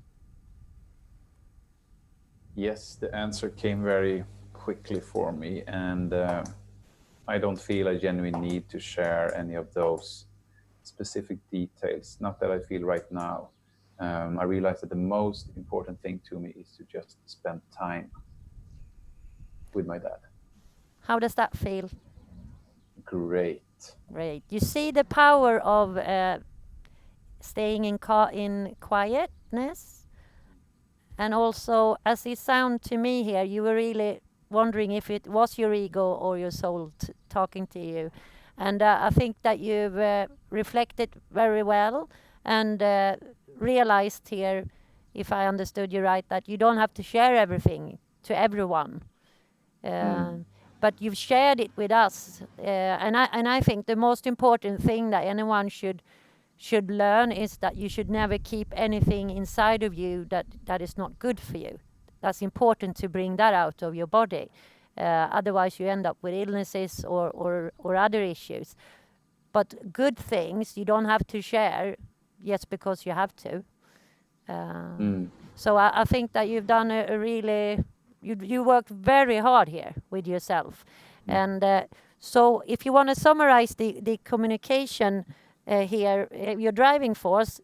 Yes, the answer came very quickly for me, and I don't feel a genuine need to share any of those specific details. Not that I feel right now. I realize that the most important thing to me is to just spend time with my dad. How does that feel? Great. Great. You see the power of staying in quietness, and also, as it sounds to me here, you were really wondering if it was your ego or your soul talking to you. And I think that you've reflected very well and realized here, if I understood you right, that you don't have to share everything to everyone. Mm. Um, but you've shared it with us, and I think the most important thing that anyone should learn is that you should never keep anything inside of you that is not good for you. That's important to bring that out of your body. Otherwise, you end up with illnesses or other issues. But good things you don't have to share. just because you have to. Uh, Mm. so I think that you've done a really, you worked very hard here with yourself. Mm. And so if you want to summarize the communication here, your driving force,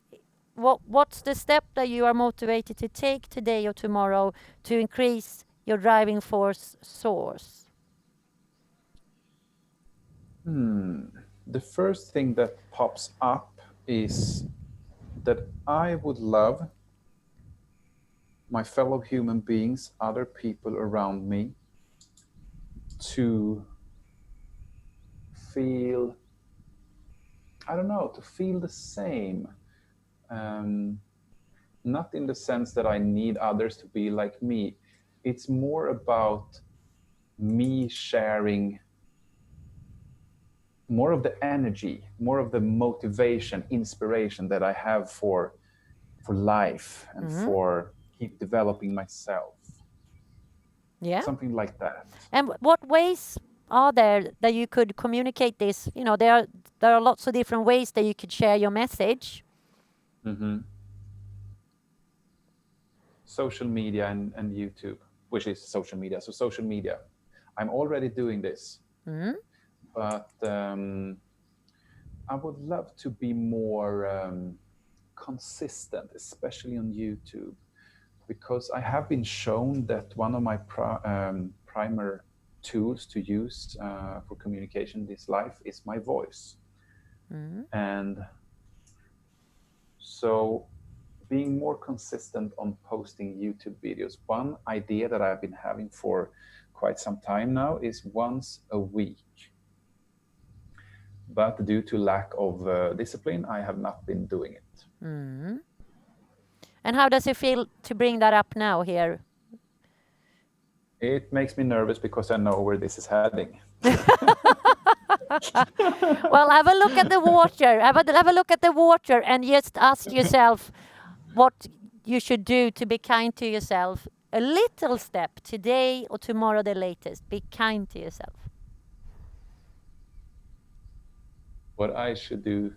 what's the step that you are motivated to take today or tomorrow to increase your driving force source? The first thing that pops up is that I would love my fellow human beings, other people around me, to feel, I don't know, to feel the same. Um, Not in the sense that I need others to be like me. It's more about me sharing more of the energy, more of the motivation, inspiration that I have for life and for keep developing myself. Yeah. Something like that. And what ways are there that you could communicate this? You know, there are lots of different ways that you could share your message. Mm-hmm. Social media and YouTube, which is social media. So social media, I'm already doing this, but I would love to be more consistent, especially on YouTube, because I have been shown that one of my primary tools to use for communication in this life is my voice. And so being more consistent on posting YouTube videos. One idea that I've been having for quite some time now is once a week. But due to lack of discipline, I have not been doing it. And how does it feel to bring that up now here? It makes me nervous because I know where this is heading. Well, have a look at the water. Have a look at the water and just ask yourself what you should do to be kind to yourself. A little step today or tomorrow the latest. Be kind to yourself. What I should do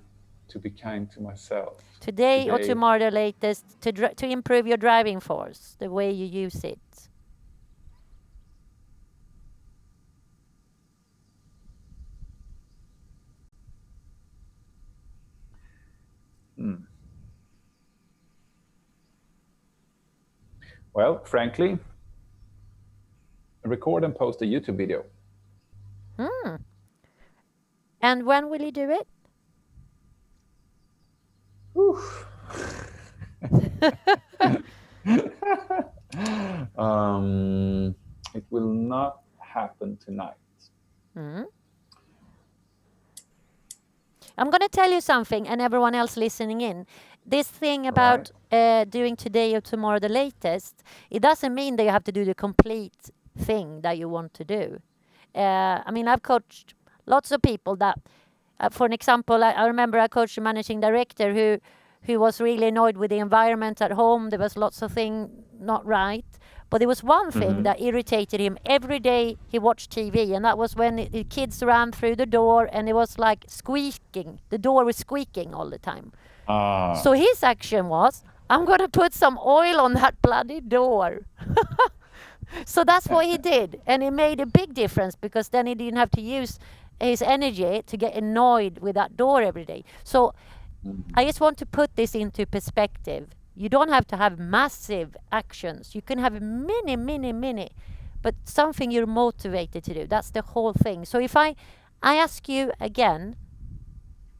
to be kind to myself. Today or tomorrow the latest to improve your driving force, the way you use it. Well, frankly, record and post a YouTube video. And when will you do it? It will not happen tonight. I'm going to tell you something, and everyone else listening in. This thing about doing today or tomorrow the latest, it doesn't mean that you have to do the complete thing that you want to do. I mean, I've coached lots of people that, for an example, I remember I coached a managing director who was really annoyed with the environment at home. There was lots of things not right. But there was one thing that irritated him every day he watched TV, and that was when the kids ran through the door and it was like squeaking. The door was squeaking all the time. So his action was, I'm going to put some oil on that bloody door. So that's what he did. And it made a big difference because then he didn't have to use his energy to get annoyed with that door every day. So I just want to put this into perspective. You don't have to have massive actions. You can have mini, but something you're motivated to do. That's the whole thing. So if I ask you again,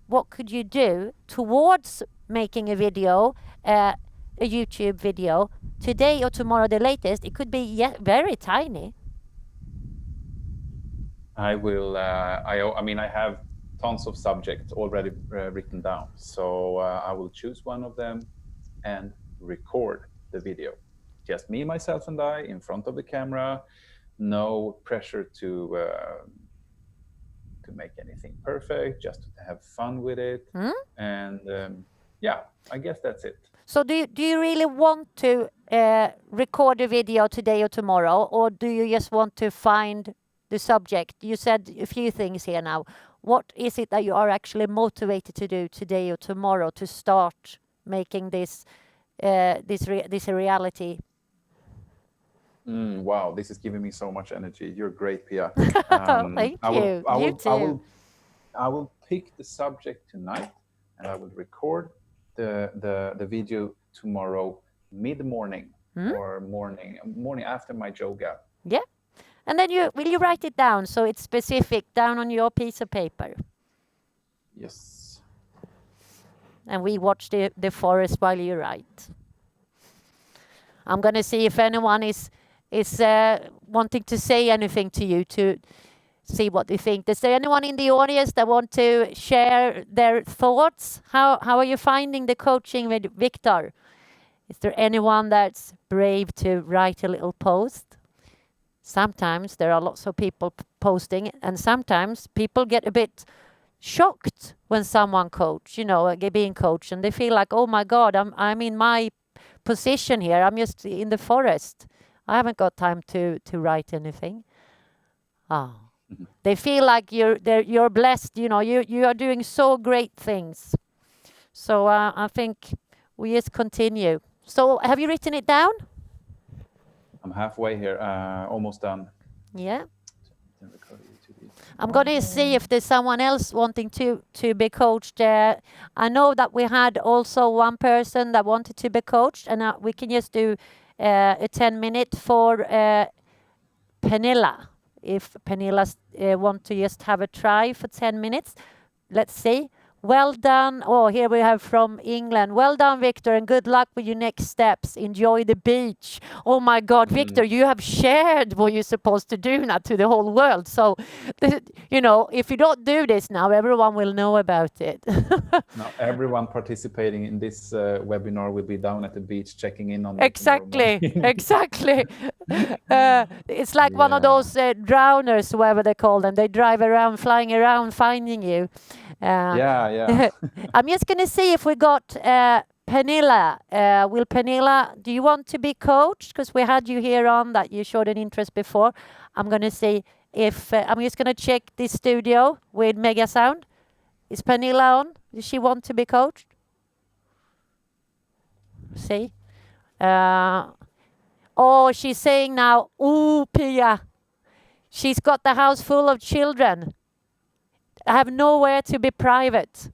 what could you do towards making a video, a YouTube video, today or tomorrow the latest? It could be very tiny. I will. I mean, I have tons of subjects already written down, so I will choose one of them and record the video. Just me, myself, and I in front of the camera. No pressure to make anything perfect. Just to have fun with it, and yeah, I guess that's it. So do you really want to record a video today or tomorrow, or do you just want to find the subject? You said a few things here now. what is it that you are actually motivated to do today or tomorrow to start making this a reality? Wow, this is giving me so much energy. You're great, Pia. Thank you. You too. I will pick the subject tonight, and I will record the video tomorrow mid morning or morning after my yoga. Yeah. And then will you write it down so it's specific down on your piece of paper? Yes. And we watch the forest while you write. I'm going to see if anyone is wanting to say anything to you to see what they think. Is there anyone in the audience that want to share their thoughts? How are you finding the coaching with Victor? Is there anyone that's brave to write a little post? Sometimes there are lots of people posting, and sometimes people get a bit shocked when someone being coached, and they feel like, oh my God, I'm in my position here. I'm just in the forest. I haven't got time to write anything. They feel like you're blessed. You are doing so great things. So I think we just continue. So have you written it down? I'm halfway here, almost done. Yeah. I'm going to see if there's someone else wanting to be coached. I know that we had also one person that wanted to be coached, and we can just do a 10-minute for Pernilla. If Pernilla want to just have a try for 10 minutes. Let's see. Well done. Oh, here we have from England. Well done, Victor, and good luck with your next steps. Enjoy the beach. Oh my God, Victor, you have shared what you're supposed to do now to the whole world. So, if you don't do this now, everyone will know about it. Now, everyone participating in this webinar will be down at the beach checking in on Exactly. It's like one of those drowners, whoever they call them. They drive around, flying around, finding you. Yeah. I'm just going to see if we got Pernilla. Pernilla, do you want to be coached? Because we had you here on that you showed an interest before. I'm going to see if I'm just going to check this studio with Mega Sound. Is Pernilla on? Does she want to be coached? See? She's saying now, ooh, Pia, she's got the house full of children. I have nowhere to be private.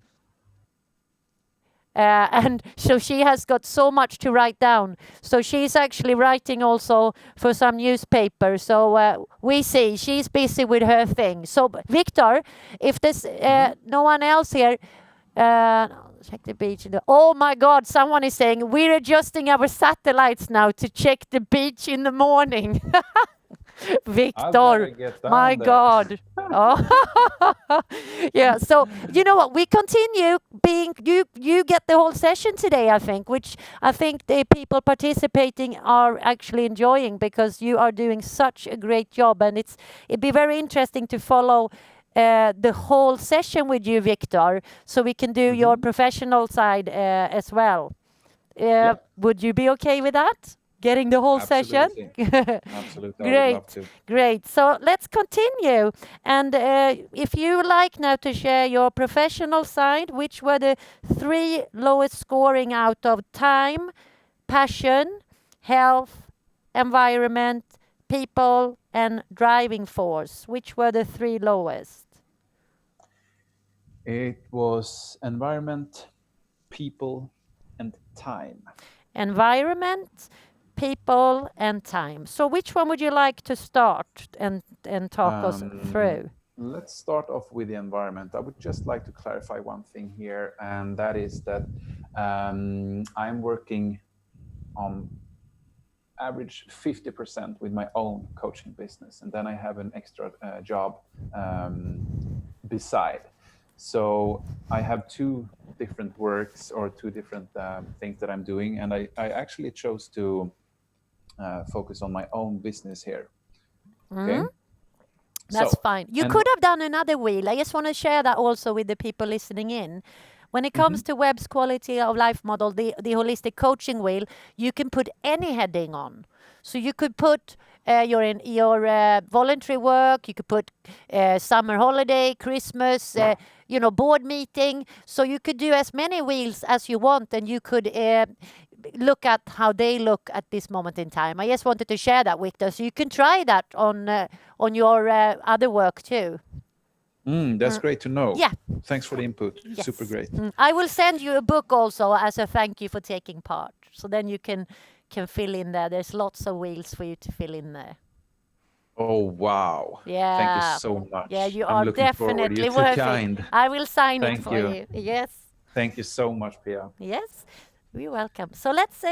And so she has got so much to write down. So she's actually writing also for some newspaper. So we see she's busy with her thing. So Victor, if there's no one else here, check the beach. Oh my God, someone is saying we're adjusting our satellites now to check the beach in the morning. Victor, my God. Yeah, so you know what, we continue being you get the whole session today, I think, which I think the people participating are actually enjoying, because you are doing such a great job, and it'd be very interesting to follow the whole session with you, Victor, so we can do your professional side as well. Would you be okay with that? Getting the whole session? Absolutely. Great. I would love to. Great. So let's continue. And if you like now to share your professional side, which were the 3 lowest scoring out of time, passion, health, environment, people, and driving force? Which were the 3 lowest? It was environment, people, and time. Environment, people, and time. So which one would you like to start and talk us through? Let's start off with the environment. I would just like to clarify one thing here, and that is that I'm working on average 50% with my own coaching business, and then I have an extra job beside. So I have 2 different works or 2 different things that I'm doing, and I actually chose to focus on my own business here. Okay. That's fine. You could have done another wheel. I just want to share that also with the people listening in. When it comes to Webb's quality of life model, the holistic coaching wheel, you can put any heading on. So you could put your voluntary work, you could put summer holiday, Christmas, board meeting. So you could do as many wheels as you want, and you could look at how they look at this moment in time. I just wanted to share that with us. So you can try that on your other work too. That's great to know. Yeah. Thanks for the input. Yes. Super great. I will send you a book also as a thank you for taking part. So then you can fill in there. There's lots of wheels for you to fill in there. Oh, wow. Yeah. Thank you so much. Yeah, you I'm are looking forward. definitely You're too worth kind. it. I will sign it Thank for you. you. Yes. Thank you so much, Pia. Yes. You're welcome. So let's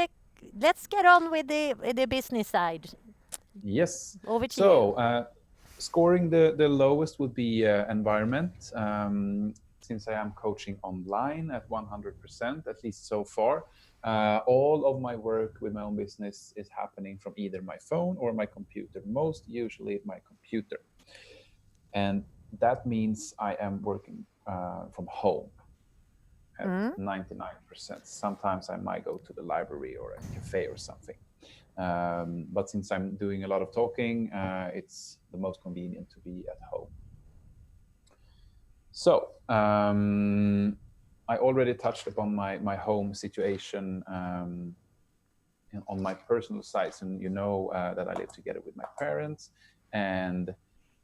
get on with the business side. Yes. Over to you. So, scoring the lowest would be environment. Since I am coaching online at 100%, at least so far, all of my work with my own business is happening from either my phone or my computer. Most usually my computer, and that means I am working from home at 99%. Sometimes I might go to the library or a cafe or something. But since I'm doing a lot of talking, it's the most convenient to be at home. So I already touched upon my home situation on my personal sites, and you know that I live together with my parents, and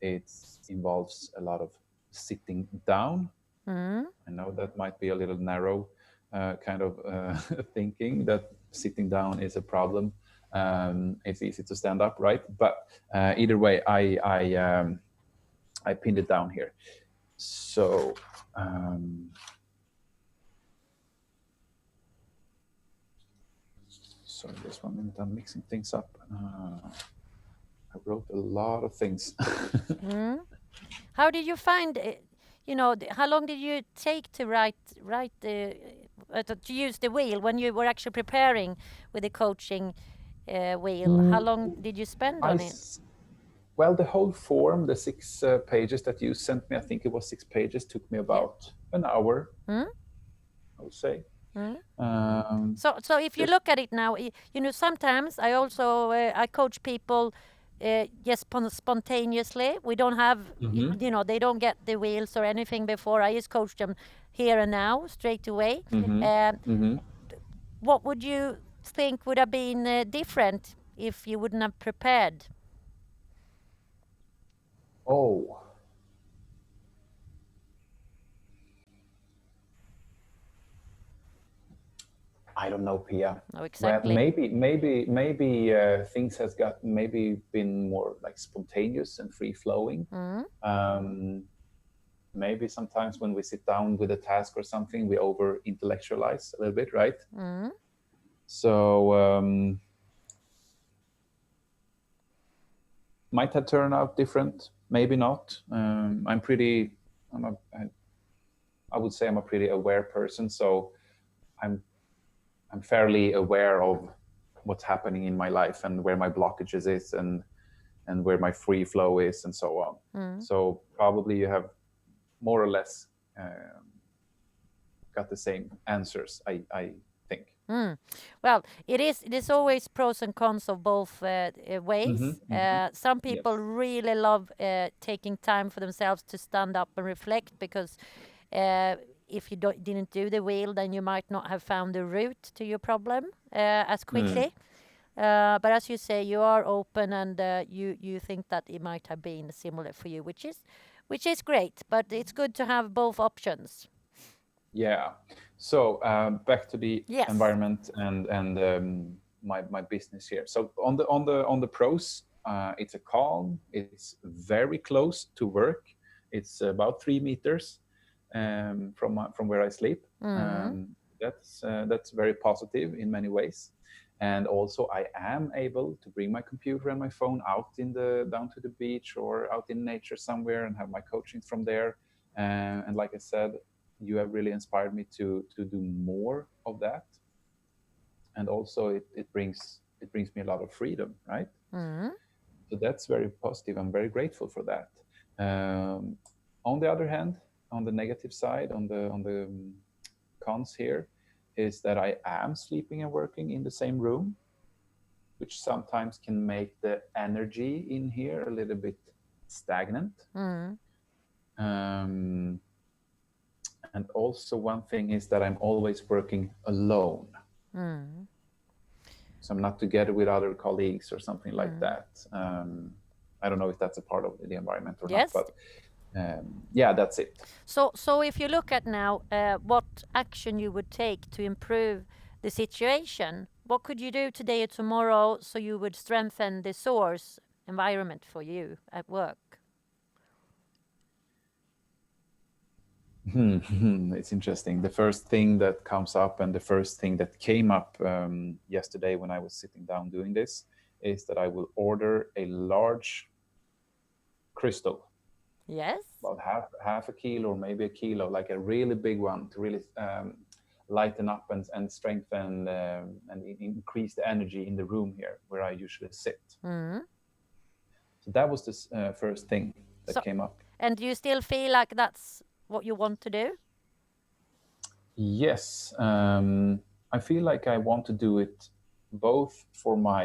it involves a lot of sitting down. I know that might be a little narrow kind of thinking that sitting down is a problem. It's easy to stand up, right? But either way, I pinned it down here. So sorry, just 1 minute. I'm mixing things up. I wrote a lot of things. How did you find how long did you take to to use the wheel when you were actually preparing with the coaching wheel? How long did you spend on it? Well, the whole form, the 6 pages that you sent me, I think it was 6 pages, took me about an hour, I would say. So if you look at it now, sometimes I also I coach people just spontaneously. We don't have, they don't get the wheels or anything before. I just coach them here and now, straight away. What would you think would have been different if you wouldn't have prepared? Oh, I don't know, Pia. Oh, exactly. Well, maybe things has got maybe been more like spontaneous and free flowing. Maybe sometimes when we sit down with a task or something, we over intellectualize a little bit, right? So might have turned out different, maybe not. I would say I'm a pretty aware person, so I'm fairly aware of what's happening in my life and where my blockages is and where my free flow is and so on. So probably you have more or less got the same answers, I think. Well, it is always pros and cons of both ways. Some people really love taking time for themselves to stand up and reflect, because if you didn't do the wheel, then you might not have found the root to your problem as quickly. But as you say, you are open, and you think that it might have been similar for you, which is great. But it's good to have both options. Yeah. So back to the environment and my business here. So on the pros, it's a calm. It's very close to work. It's about 3 meters from where I sleep. That's very positive in many ways. And also, I am able to bring my computer and my phone out down to the beach or out in nature somewhere and have my coaching from there. And like I said, you have really inspired me to do more of that. And also, it brings me a lot of freedom, right? So that's very positive. I'm very grateful for that. On the other hand, on the negative side, on the cons here is that I am sleeping and working in the same room, which sometimes can make the energy in here a little bit stagnant. Um, and also one thing is that I'm always working alone. So I'm not together with other colleagues or something like that. I don't know if that's a part of the environment or Yes. not, but yeah, that's it. So if you look at now what action you would take to improve the situation, what could you do today or tomorrow so you would strengthen the source environment for you at work? It's interesting. The first thing that comes up and the first thing that came up yesterday when I was sitting down doing this is that I will order a large crystal, Yes. about half a kilo or maybe a kilo, like a really big one to really lighten up and strengthen and increase the energy in the room here where I usually sit. So that was the first thing that came up. And do you still feel like that's what you want to do? Yes, I feel like I want to do it both for my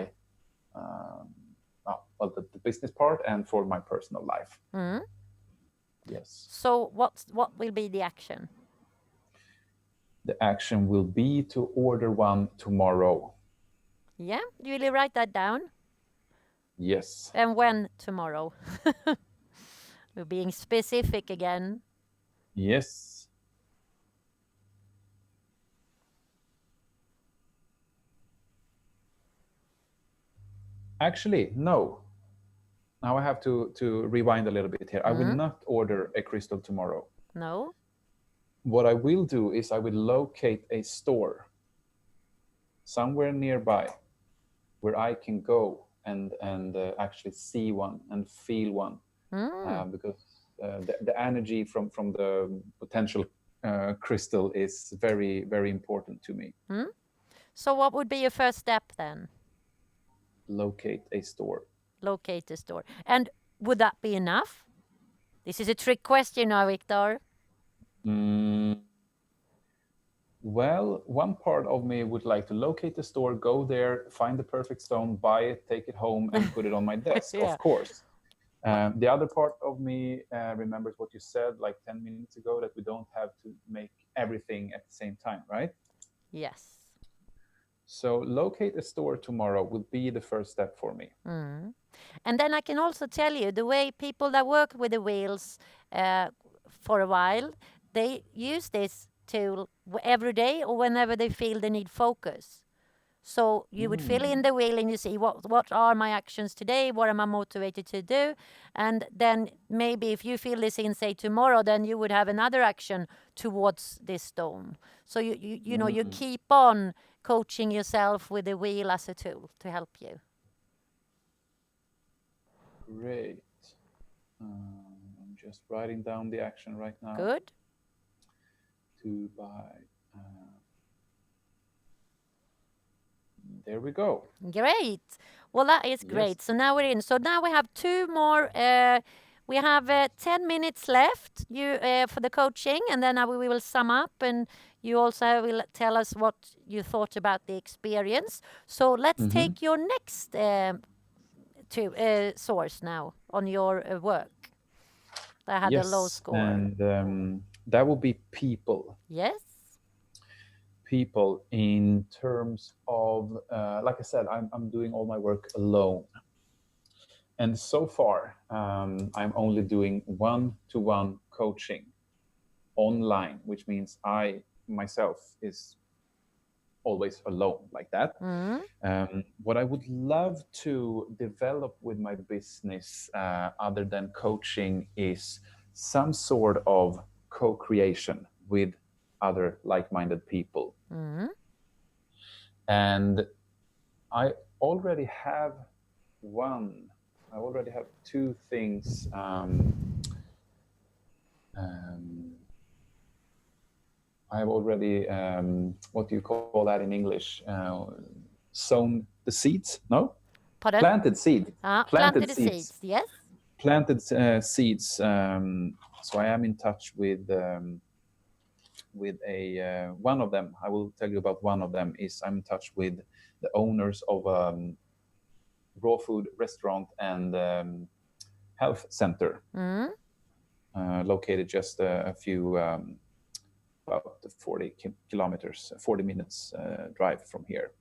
the business part and for my personal life. Yes. So what will be the action? The action will be to order one tomorrow. Yeah, you will write that down? Yes. And when tomorrow? We're being specific again. Yes. Actually, no. Now I have to rewind a little bit here. I will not order a crystal tomorrow. No. What I will do is I will locate a store somewhere nearby where I can go and actually see one and feel one, because the energy from the potential crystal is very, very important to me. So what would be your first step then? Locate a store. Locate the store. And would that be enough? This is a trick question now, Victor. Well, one part of me would like to locate the store, go there, find the perfect stone, buy it, take it home, and put it on my desk, Yeah. of course. The other part of me remembers what you said like 10 minutes ago, that we don't have to make everything at the same time, right? Yes. So locate a store tomorrow would be the first step for me. And then I can also tell you the way people that work with the wheels for a while, they use this tool every day or whenever they feel they need focus. So you would fill in the wheel and you see what are my actions today, what am I motivated to do, and then maybe if you feel this in say tomorrow, then you would have another action towards this stone. So you know you keep on coaching yourself with the wheel as a tool to help you. Great. I'm just writing down the action right now. Good. To buy. There we go. Great. Well, that is great. Yes. So now we're in. So now we have two more. We have 10 minutes left for the coaching, and then we will sum up, and you also will tell us what you thought about the experience. So let's take your next source now on your work that had a low score. And that will be people. Yes. People in terms of, like I said, I'm doing all my work alone. And so far, I'm only doing one-to-one coaching online, which means I myself is always alone like that. What I would love to develop with my business, other than coaching, is some sort of co-creation with other like-minded people. And I already have two things. I have already, what do you call that in English? Sown the seeds? No? Pardon? Planted seed. Planted seeds. Yes. Planted seeds. So I am in touch with with one of them. I will tell you about one of them. Is I'm in touch with the owners of raw food restaurant and health center located just a few about 40 kilometers, 40 minutes drive from here.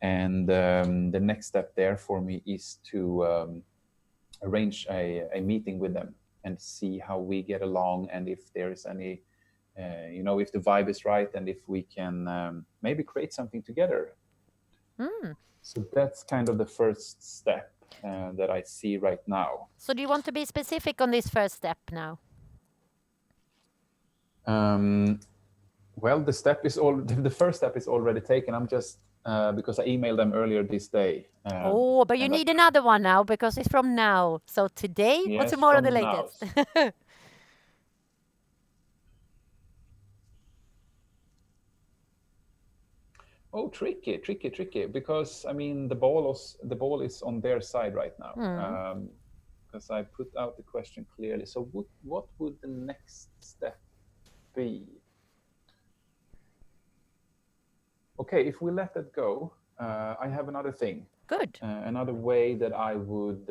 And the next step there for me is to arrange a meeting with them and see how we get along, and if there is any, if the vibe is right, and if we can maybe create something together. So that's kind of the first step that I see right now. So do you want to be specific on this first step now? Well, the first step is already taken. I'm just because I emailed them earlier this day. But you need another one now because it's from now. So today or Yes, tomorrow the from latest? Oh, tricky, because I mean the ball is on their side right now. Because I put out the question clearly. So what would the next step be? Okay, if we let that go, I have another thing. Good. Another way that I would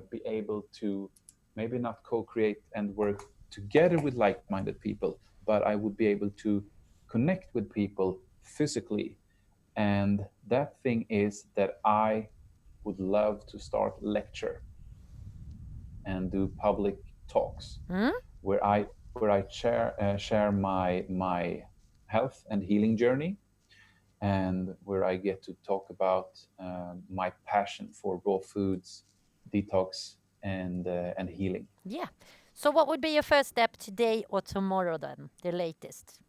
be able to maybe not co-create and work together with like-minded people, but I would be able to connect with people physically. And that thing is that I would love to start lecture and do public talks where I share my health and healing journey, and where I get to talk about my passion for raw foods, detox, and healing. Yeah. So what would be your first step today or tomorrow then, the latest?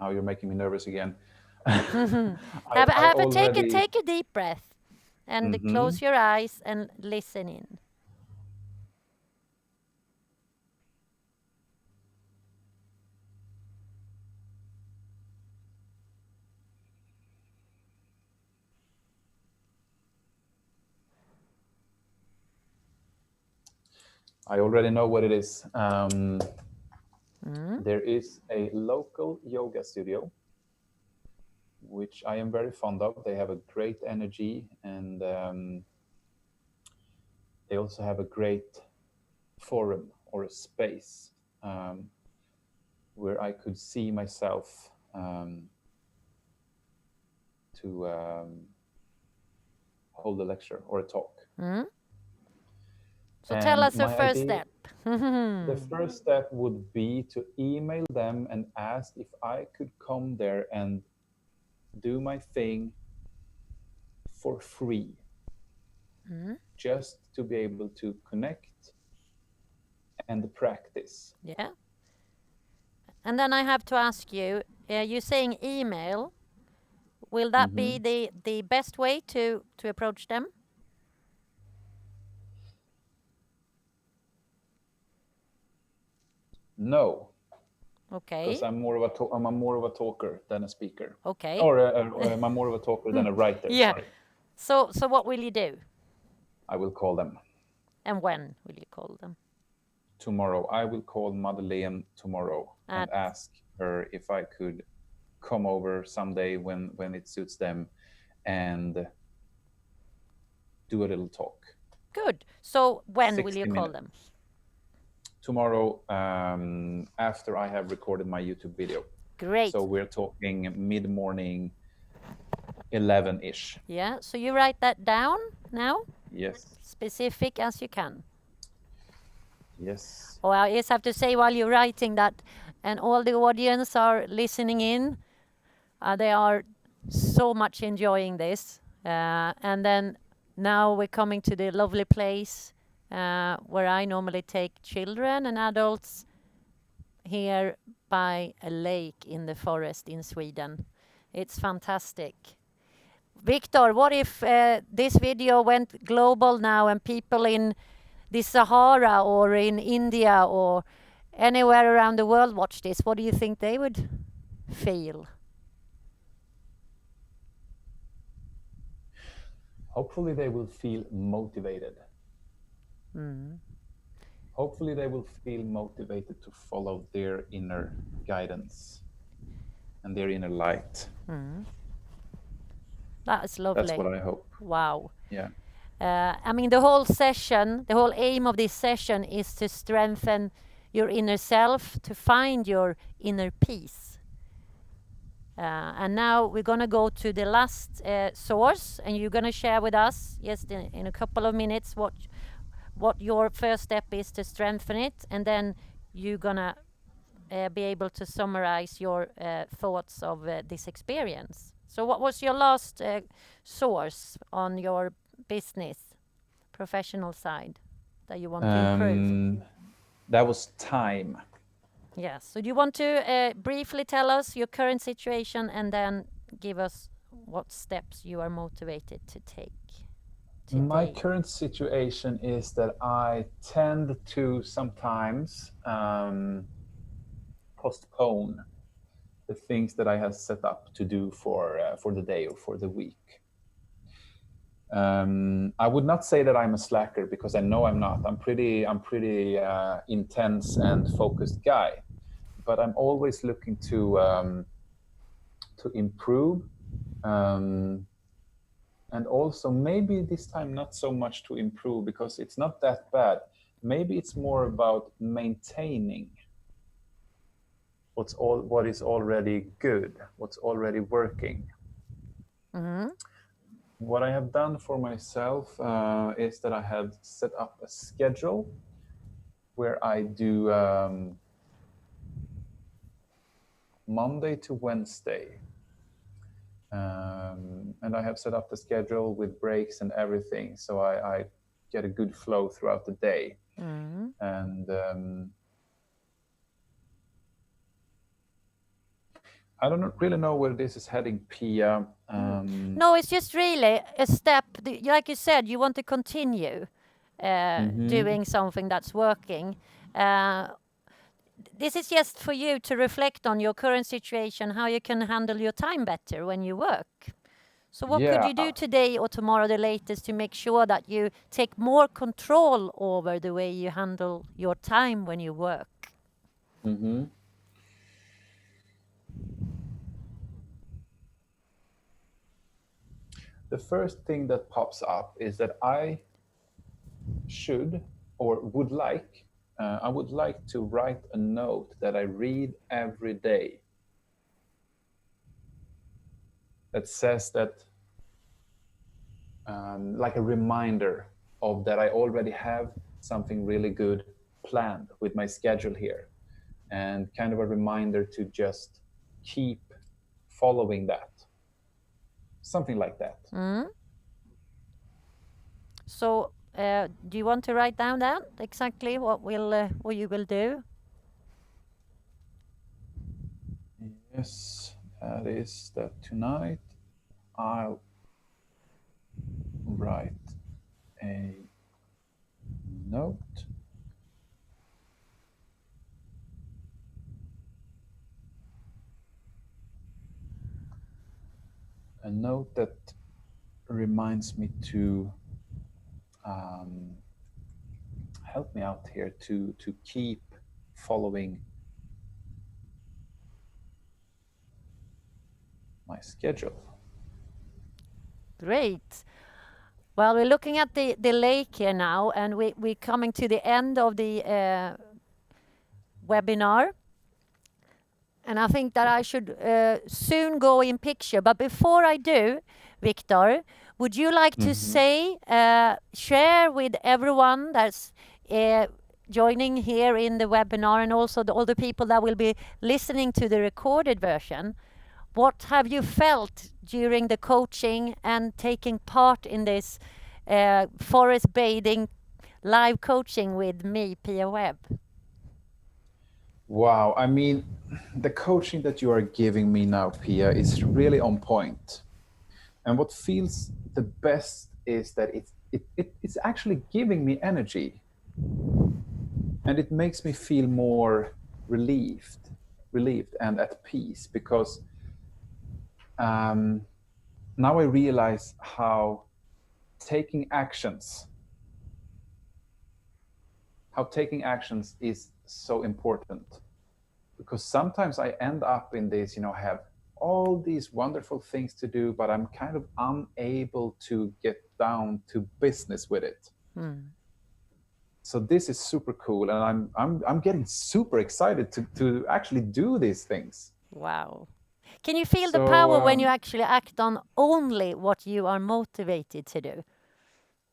Now you're making me nervous again. Take a deep breath and close your eyes and listen in. I already know what it is. There is a local yoga studio, which I am very fond of. They have a great energy, and they also have a great forum or a space where I could see myself to hold a lecture or a talk. So tell us the my first idea- step. The first step would be to email them and ask if I could come there and do my thing for free, just to be able to connect and practice. Yeah. And then I have to ask you, you're saying email. Will that be the best way to approach them? No, Okay. because I'm more of a talker than a speaker. Okay. Or I'm more of a talker than a writer. Yeah. Sorry. So what will you do? I will call them And when will you call them? tomorrow. I will call Madeleine tomorrow and ask her if I could come over someday when it suits them and do a little talk. Good. So when will 60 you call minutes. them? Tomorrow, after I have recorded my YouTube video. Great. So we're talking mid-morning, 11-ish. Yeah. So you write that down now? Yes. Specific as you can. Yes. Oh, I just have to say while you're writing that, and all the audience are listening in, they are so much enjoying this. And then now we're coming to the lovely place where I normally take children and adults here by a lake in the forest in Sweden. It's fantastic. Victor, what if this video went global now and people in the Sahara or in India or anywhere around the world watch this? What do you think they would feel? Hopefully they will feel motivated. hopefully they will feel motivated to follow their inner guidance and their inner light. That's That's what lovely. I hope. Wow. Yeah. I mean, the whole session, the whole aim of this session is to strengthen your inner self, to find your inner peace. And now we're going to go to the last source, and you're going to share with us, just in a couple of minutes, what your first step is to strengthen it, and then you're going to be able to summarize your thoughts of this experience. So what was your last source on your business, professional side, that you want to improve? That was time. Yes. So do you want to briefly tell us your current situation and then give us what steps you are motivated to take My today? current situation is that I tend to sometimes postpone the things that I have set up to do for the day or for the week. I would not say that I'm a slacker, because I know I'm not. I'm pretty intense and focused guy, but I'm always looking to improve, um, and also maybe this time not so much to improve, because it's not that bad. Maybe it's more about maintaining what is already good, what's already working. Mm-hmm. What I have done for myself is that I have set up a schedule where I do Monday to Wednesday. And I have set up the schedule with breaks and everything, so I get a good flow throughout the day. Mm-hmm. And I don't really know where this is heading, Pia. No, it's just really a step. Like you said, you want to continue Mhm. doing something that's working. Uh, this is just for you to reflect on your current situation, how you can handle your time better when you work. So, what could Yeah. you do today or tomorrow, the latest, to make sure that you take more control over the way you handle your time when you work? Mhm. The first thing that pops up is that should or would like, I would like to write a note that I read every day that says that, like a reminder of that I already have something really good planned with my schedule here, and kind of a reminder to just keep following that. Something like that. Mm? So, do you want to write down that exactly what you will do? Yes, that is that tonight I'll write a note. A note that reminds me to um, help me out here to keep following my schedule. Great. Well, we're looking at the lake here now, and we're coming to the end of the webinar. And I think that I should soon go in picture. But before I do, Victor, would you like to Mm-hmm. say, share with everyone that's uh, joining here in the webinar, and also all the people that will be listening to the recorded version, what have you felt during the coaching and taking part in this forest bathing live coaching with me, Pia Webb? Wow, I mean, the coaching that you are giving me now, Pia, is really on point. And what feels the best is that it's actually giving me energy, and it makes me feel more relieved and at peace, because um, now I realize how taking actions how taking actions is so important, because sometimes I end up in this, I have all these wonderful things to do, but I'm kind of unable to get down to business with it. So this is super cool, and I'm getting super excited to actually do these things. Wow. Can you feel the So power when you actually act on only what you are motivated to do?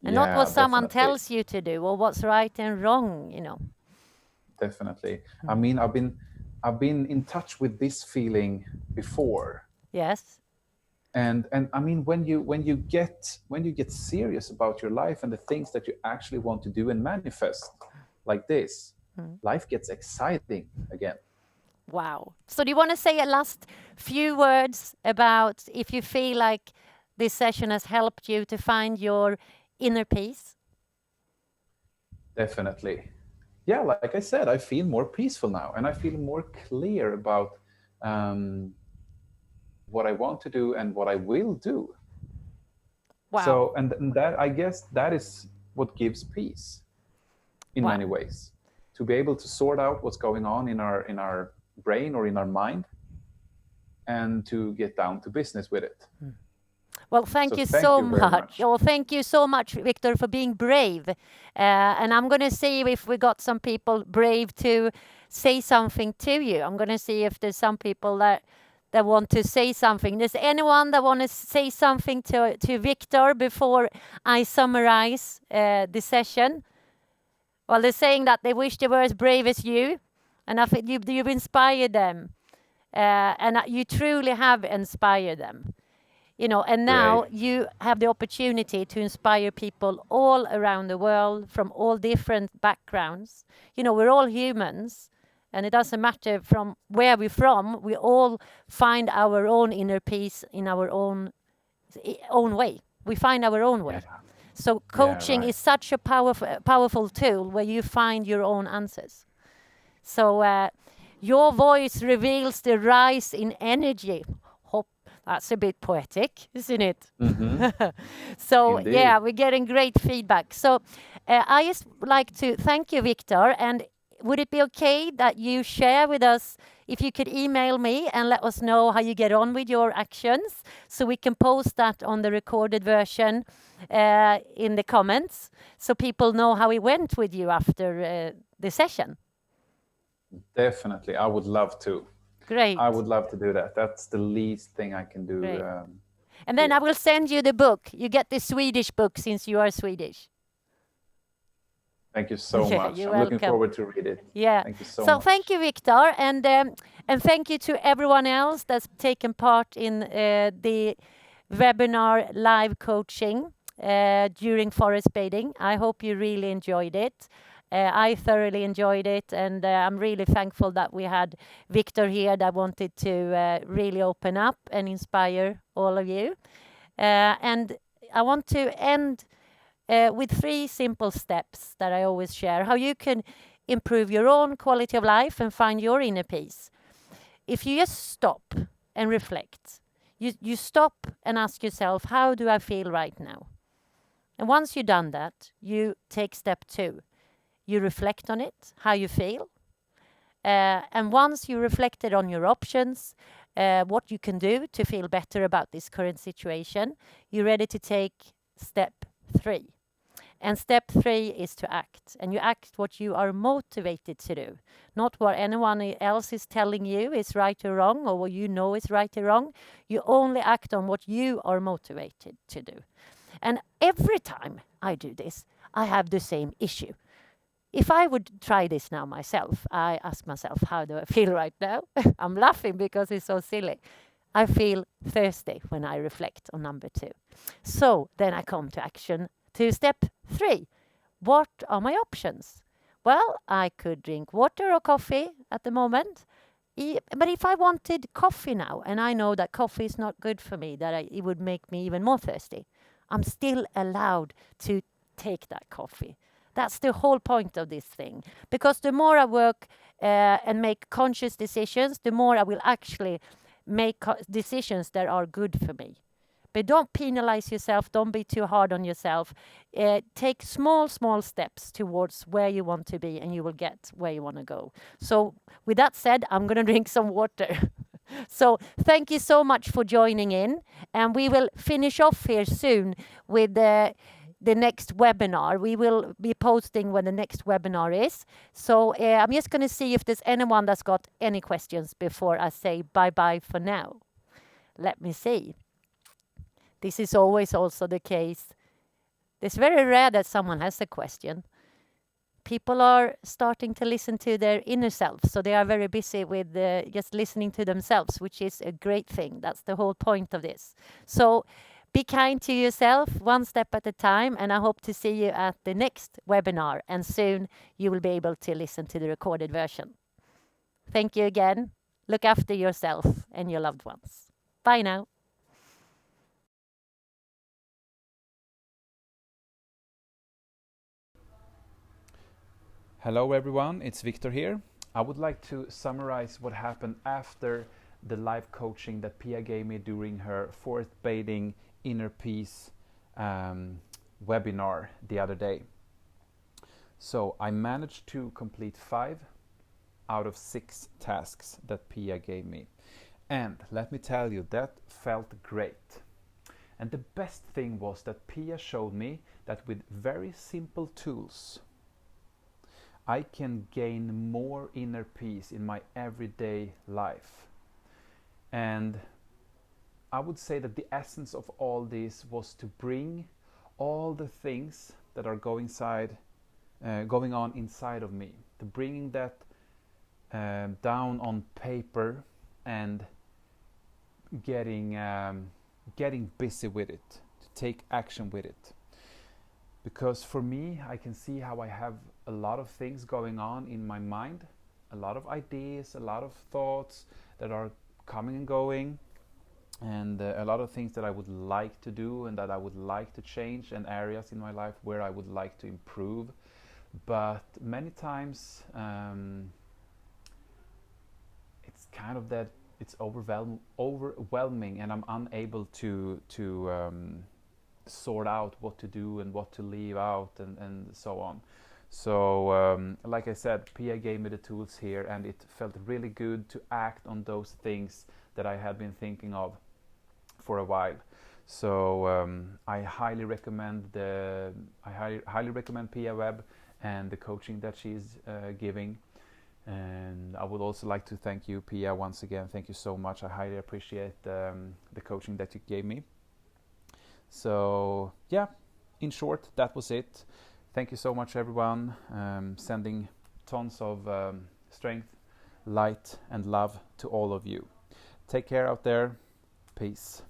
And not what yeah, someone definitely. tells you to do or what's right and wrong, Definitely. I mean, I've been in touch with this feeling before. Yes. And I mean, when you get serious about your life and the things that you actually want to do and manifest like this, life gets exciting again. Wow. So do you want to say a last few words about if you feel like this session has helped you to find your inner peace? Definitely. Yeah, like I said, I feel more peaceful now, and I feel more clear about um, what I want to do and what I will do. Wow. So, and that, I guess, that is what gives peace in Wow. many ways, to be able to sort out what's going on in our brain or in our mind, and to get down to business with it. Well, thank So you thank so you very much. much. Well, thank you so much, Victor, for being brave. And I'm going to see if we got some people brave to say something to you. I'm going to see if there's some people that want to say something. Is anyone that want to say something to Victor before I summarize the session? Well, they're saying that they wish they were as brave as you, and I think you've inspired them, and you truly have inspired them. And now Great. you have the opportunity to inspire people all around the world from all different backgrounds. We're all humans, and it doesn't matter from where we're from. We all find our own inner peace in our own way. We find our own Yeah. way. So Yeah. coaching Right. is such a powerful tool where you find your own answers. So your voice reveals the rise in energy. Hop, that's a bit poetic, isn't it? Mm-hmm. So Indeed. yeah, we're getting great feedback. So I just like to thank you, Victor. And would it be okay that you share with us, if you could email me and let us know how you get on with your actions, so we can post that on the recorded version in the comments, so people know how it went with you after the session. Definitely. I would love to. Great. I would love to do that. That's the least thing I can do Great. And then I here. will send you the book. You get the Swedish book since you are Swedish. Thank you so Yeah, much. you're I'm looking welcome. forward to read it. Yeah. Thank you so So thank much. you, Victor, and thank you to everyone else that's taken part in the webinar live coaching during forest bathing. I hope you really enjoyed it. I thoroughly enjoyed it, and I'm really thankful that we had Victor here that wanted to really open up and inspire all of you. And I want to end with 3 simple steps that I always share, how you can improve your own quality of life and find your inner peace. If you just stop and reflect, you stop and ask yourself, how do I feel right now? And once you've done that, you take step 2. You reflect on it, how you feel. And once you reflected on your options, what you can do to feel better about this current situation, you're ready to take step 3. And step 3 is to act. And you act what you are motivated to do, not what anyone else is telling you is right or wrong, or what you know is right or wrong. You only act on what you are motivated to do. And every time I do this, I have the same issue. If I would try this now myself, I ask myself, how do I feel right now? I'm laughing because it's so silly. I feel thirsty when I reflect on number 2. So then I come to action to step 3. What are my options? Well, I could drink water or coffee at the moment. But if I wanted coffee now, and I know that coffee is not good for me, that it would make me even more thirsty, I'm still allowed to take that coffee. That's the whole point of this thing. Because the more I work and make conscious decisions, the more I will actually make decisions that are good for me. But don't penalize yourself. Don't be too hard on yourself. Take small steps towards where you want to be, and you will get where you want to go. So with that said, I'm going to drink some water. So thank you so much for joining in, and we will finish off here soon with the next webinar. We will be posting when the next webinar is. So I'm just going to see if there's anyone that's got any questions before I say bye-bye for now. Let me see. This is always also the case. It's very rare that someone has a question. People are starting to listen to their inner self, so they are very busy with just listening to themselves, which is a great thing. That's the whole point of this. So be kind to yourself, one step at a time, and I hope to see you at the next webinar, and soon you will be able to listen to the recorded version. Thank you again. Look after yourself and your loved ones. Bye now. Hello everyone, it's Victor here. I would like to summarize what happened after the live coaching that Pia gave me during her Forest Bathing Inner Peace webinar the other day. So I managed to complete 5 out of 6 tasks that Pia gave me. And let me tell you, that felt great. And the best thing was that Pia showed me that with very simple tools, I can gain more inner peace in my everyday life. And I would say that the essence of all this was to bring all the things that are going on inside of me, to bringing that down on paper and getting busy with it, to take action with it. Because for me, I can see how I have a lot of things going on in my mind, a lot of ideas, a lot of thoughts that are coming and going, and a lot of things that I would like to do and that I would like to change, and areas in my life where I would like to improve. But many times it's kind of that it's overwhelming, and I'm unable to sort out what to do and what to leave out, and so on. So like I said, Pia gave me the tools here, and it felt really good to act on those things that I had been thinking of for a while. So I highly recommend Pia Webb and the coaching that she's giving. And I would also like to thank you, Pia, once again. Thank you so much. I highly appreciate the coaching that you gave me. So yeah, in short, that was it. Thank you so much, everyone. Sending tons of strength, light, and love to all of you. Take care out there. Peace.